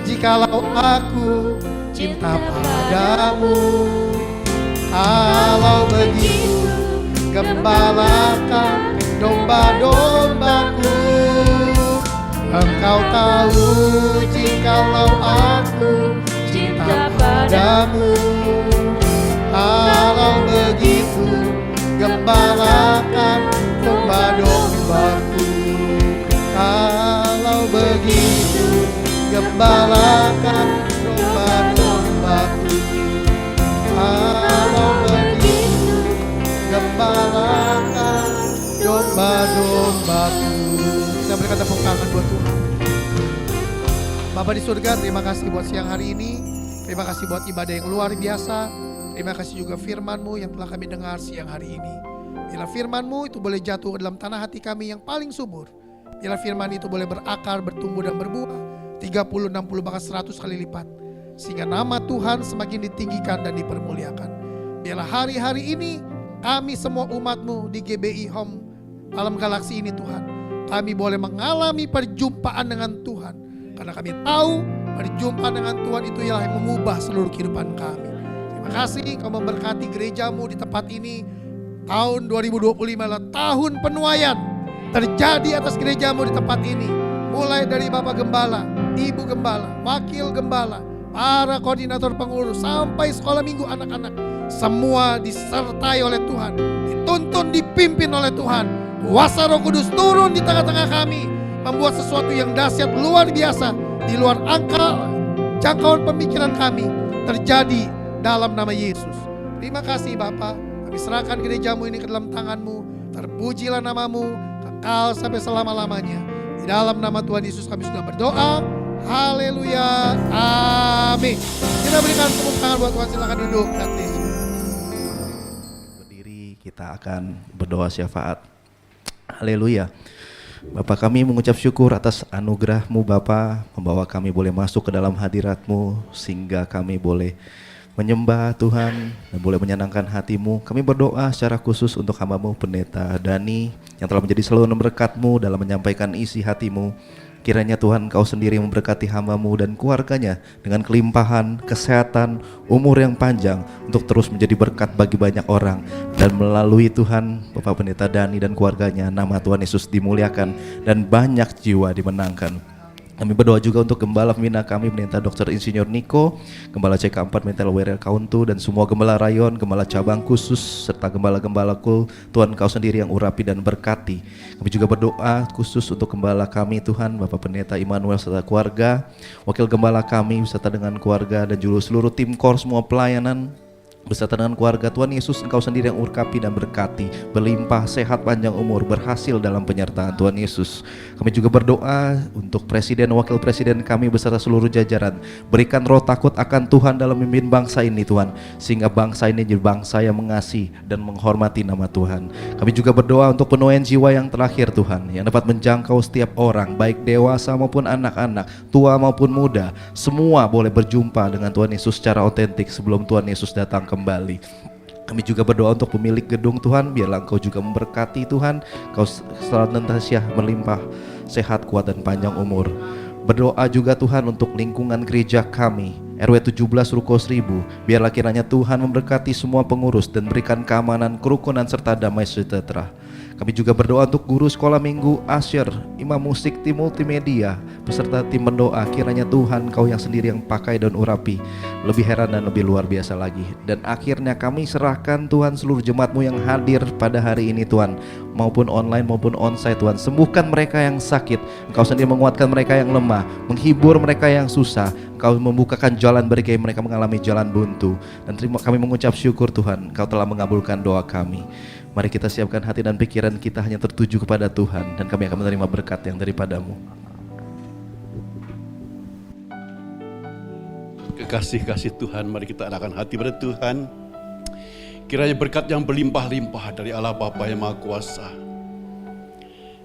jikalau aku cinta padamu, kalau begitu gembalakan domba-dombaku. Engkau tahu jikalau aku cinta padamu, kalau begitu gembalakan domba-dombaku. Kalau begitu gembalakan domba-dombaku. Kalau begitu gembalakan domba-dombaku. Kita berikan tepuk tangan buat Tuhan. Bapa di surga, terima kasih buat siang hari ini. Terima kasih buat ibadah yang luar biasa. Terima kasih juga firman-Mu yang telah kami dengar siang hari ini. Bila firman-Mu itu boleh jatuh ke dalam tanah hati kami yang paling subur. Bila firman itu boleh berakar, bertumbuh dan berbuah 30, 60, bahkan 100 kali lipat. Sehingga nama Tuhan semakin ditinggikan dan dipermuliakan. Biarlah hari-hari ini kami semua umat-Mu di GBI Home Alam Galaksi ini Tuhan, kami boleh mengalami perjumpaan dengan Tuhan. Karena kami tahu perjumpaan dengan Tuhan itu ialah yang mengubah seluruh kehidupan kami. Terima kasih Kau memberkati gereja-Mu di tempat ini. Tahun 2025 adalah tahun penuaian terjadi atas gereja-Mu di tempat ini. Mulai dari Bapak Gembala, Ibu Gembala, Wakil Gembala, para koordinator pengurus, sampai sekolah minggu anak-anak. Semua disertai oleh Tuhan, dituntun, dipimpin oleh Tuhan. Kuasa Roh Kudus turun di tengah-tengah kami, membuat sesuatu yang dahsyat luar biasa, di luar angka jangkauan pemikiran kami, terjadi dalam nama Yesus. Terima kasih Bapa, kami serahkan gereja-Mu ini ke dalam tangan-Mu. Terpujilah nama-Mu kekal sampai selama-lamanya. Di dalam nama Tuhan Yesus kami sudah berdoa. Haleluya, amin. Kita berikan tepuk tangan buat Tuhan, silakan duduk dan Yesus. Berdiri, kita akan berdoa syafaat. Haleluya. Bapak, kami mengucap syukur atas anugerah-Mu Bapa, membawa kami boleh masuk ke dalam hadirat-Mu sehingga kami boleh menyembah Tuhan dan boleh menyenangkan hati-Mu. Kami berdoa secara khusus untuk hamba-Mu Pendeta Dani yang telah menjadi saluran berkat-Mu dalam menyampaikan isi hati-Mu. Kiranya Tuhan Kau sendiri memberkati hamba-Mu dan keluarganya dengan kelimpahan, kesehatan, umur yang panjang untuk terus menjadi berkat bagi banyak orang. Dan melalui Tuhan Bapak Pendeta Dani dan keluarganya, nama Tuhan Yesus dimuliakan dan banyak jiwa dimenangkan. Kami berdoa juga untuk Gembala Pembina kami, Pendeta Dr. Insinyur Niko, Gembala CK4 Mental Warrior Kauntu, dan semua Gembala Rayon, Gembala Cabang khusus, serta Gembala-Gembala Kul. Tuhan Kau sendiri yang urapi dan berkati. Kami juga berdoa khusus untuk Gembala kami Tuhan, Bapak Pendeta Immanuel serta keluarga, Wakil Gembala kami beserta dengan keluarga, dan juga seluruh tim KOR semua pelayanan beserta dengan keluarga. Tuhan Yesus, Engkau sendiri yang urapi dan berkati, berlimpah sehat panjang umur, berhasil dalam penyertaan Tuhan Yesus. Kami juga berdoa untuk Presiden, Wakil Presiden kami beserta seluruh jajaran. Berikan roh takut akan Tuhan dalam memimpin bangsa ini Tuhan, sehingga bangsa ini jadi bangsa yang mengasihi dan menghormati nama Tuhan. Kami juga berdoa untuk penuaian jiwa yang terakhir Tuhan, yang dapat menjangkau setiap orang, baik dewasa maupun anak-anak, tua maupun muda. Semua boleh berjumpa dengan Tuhan Yesus secara otentik sebelum Tuhan Yesus datang kembali. Kami juga berdoa untuk pemilik gedung Tuhan, biarlah Engkau juga memberkati Tuhan, Kau senantiasa melimpah sehat, kuat dan panjang umur. Berdoa juga Tuhan untuk lingkungan gereja kami, RW 17 Ruko 1000, biarlah kiranya Tuhan memberkati semua pengurus dan berikan keamanan, kerukunan serta damai sejahtera. Kami juga berdoa untuk guru sekolah minggu, Asher, imam musik, tim multimedia, beserta tim pendoa. Kiranya Tuhan Kau yang sendiri yang pakai dan urapi, lebih heran dan lebih luar biasa lagi. Dan akhirnya kami serahkan Tuhan seluruh jemaat-Mu yang hadir pada hari ini Tuhan, maupun online maupun onsite Tuhan. Sembuhkan mereka yang sakit, Engkau sendiri menguatkan mereka yang lemah, menghibur mereka yang susah. Engkau membukakan jalan bagi mereka mengalami jalan buntu. Dan kami mengucap syukur Tuhan, Engkau telah mengabulkan doa kami. Mari kita siapkan hati dan pikiran kita hanya tertuju kepada Tuhan, dan kami akan menerima berkat yang daripada-Mu. Kekasih-kasih Tuhan, mari kita arahkan hati pada Tuhan. Kiranya berkat yang berlimpah-limpah dari Allah Bapa yang Maha Kuasa,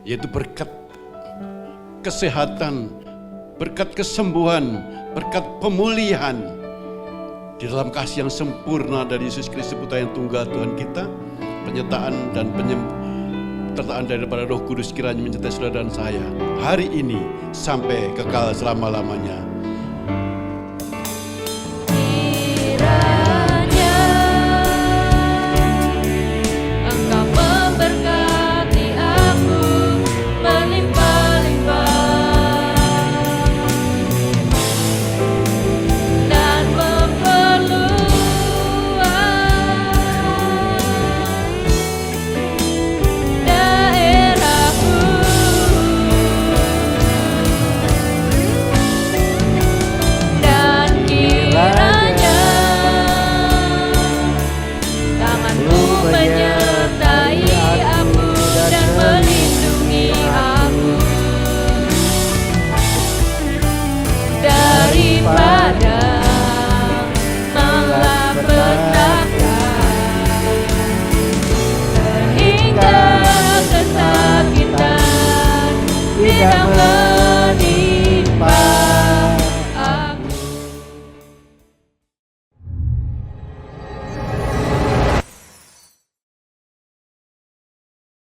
yaitu berkat kesehatan, berkat kesembuhan, berkat pemulihan di dalam kasih yang sempurna dari Yesus Kristus Putra yang tunggal Tuhan kita, penyertaan dan penyertaan daripada Roh Kudus kiranya menyertai saudara dan saya hari ini sampai kekal selama-lamanya. Tidak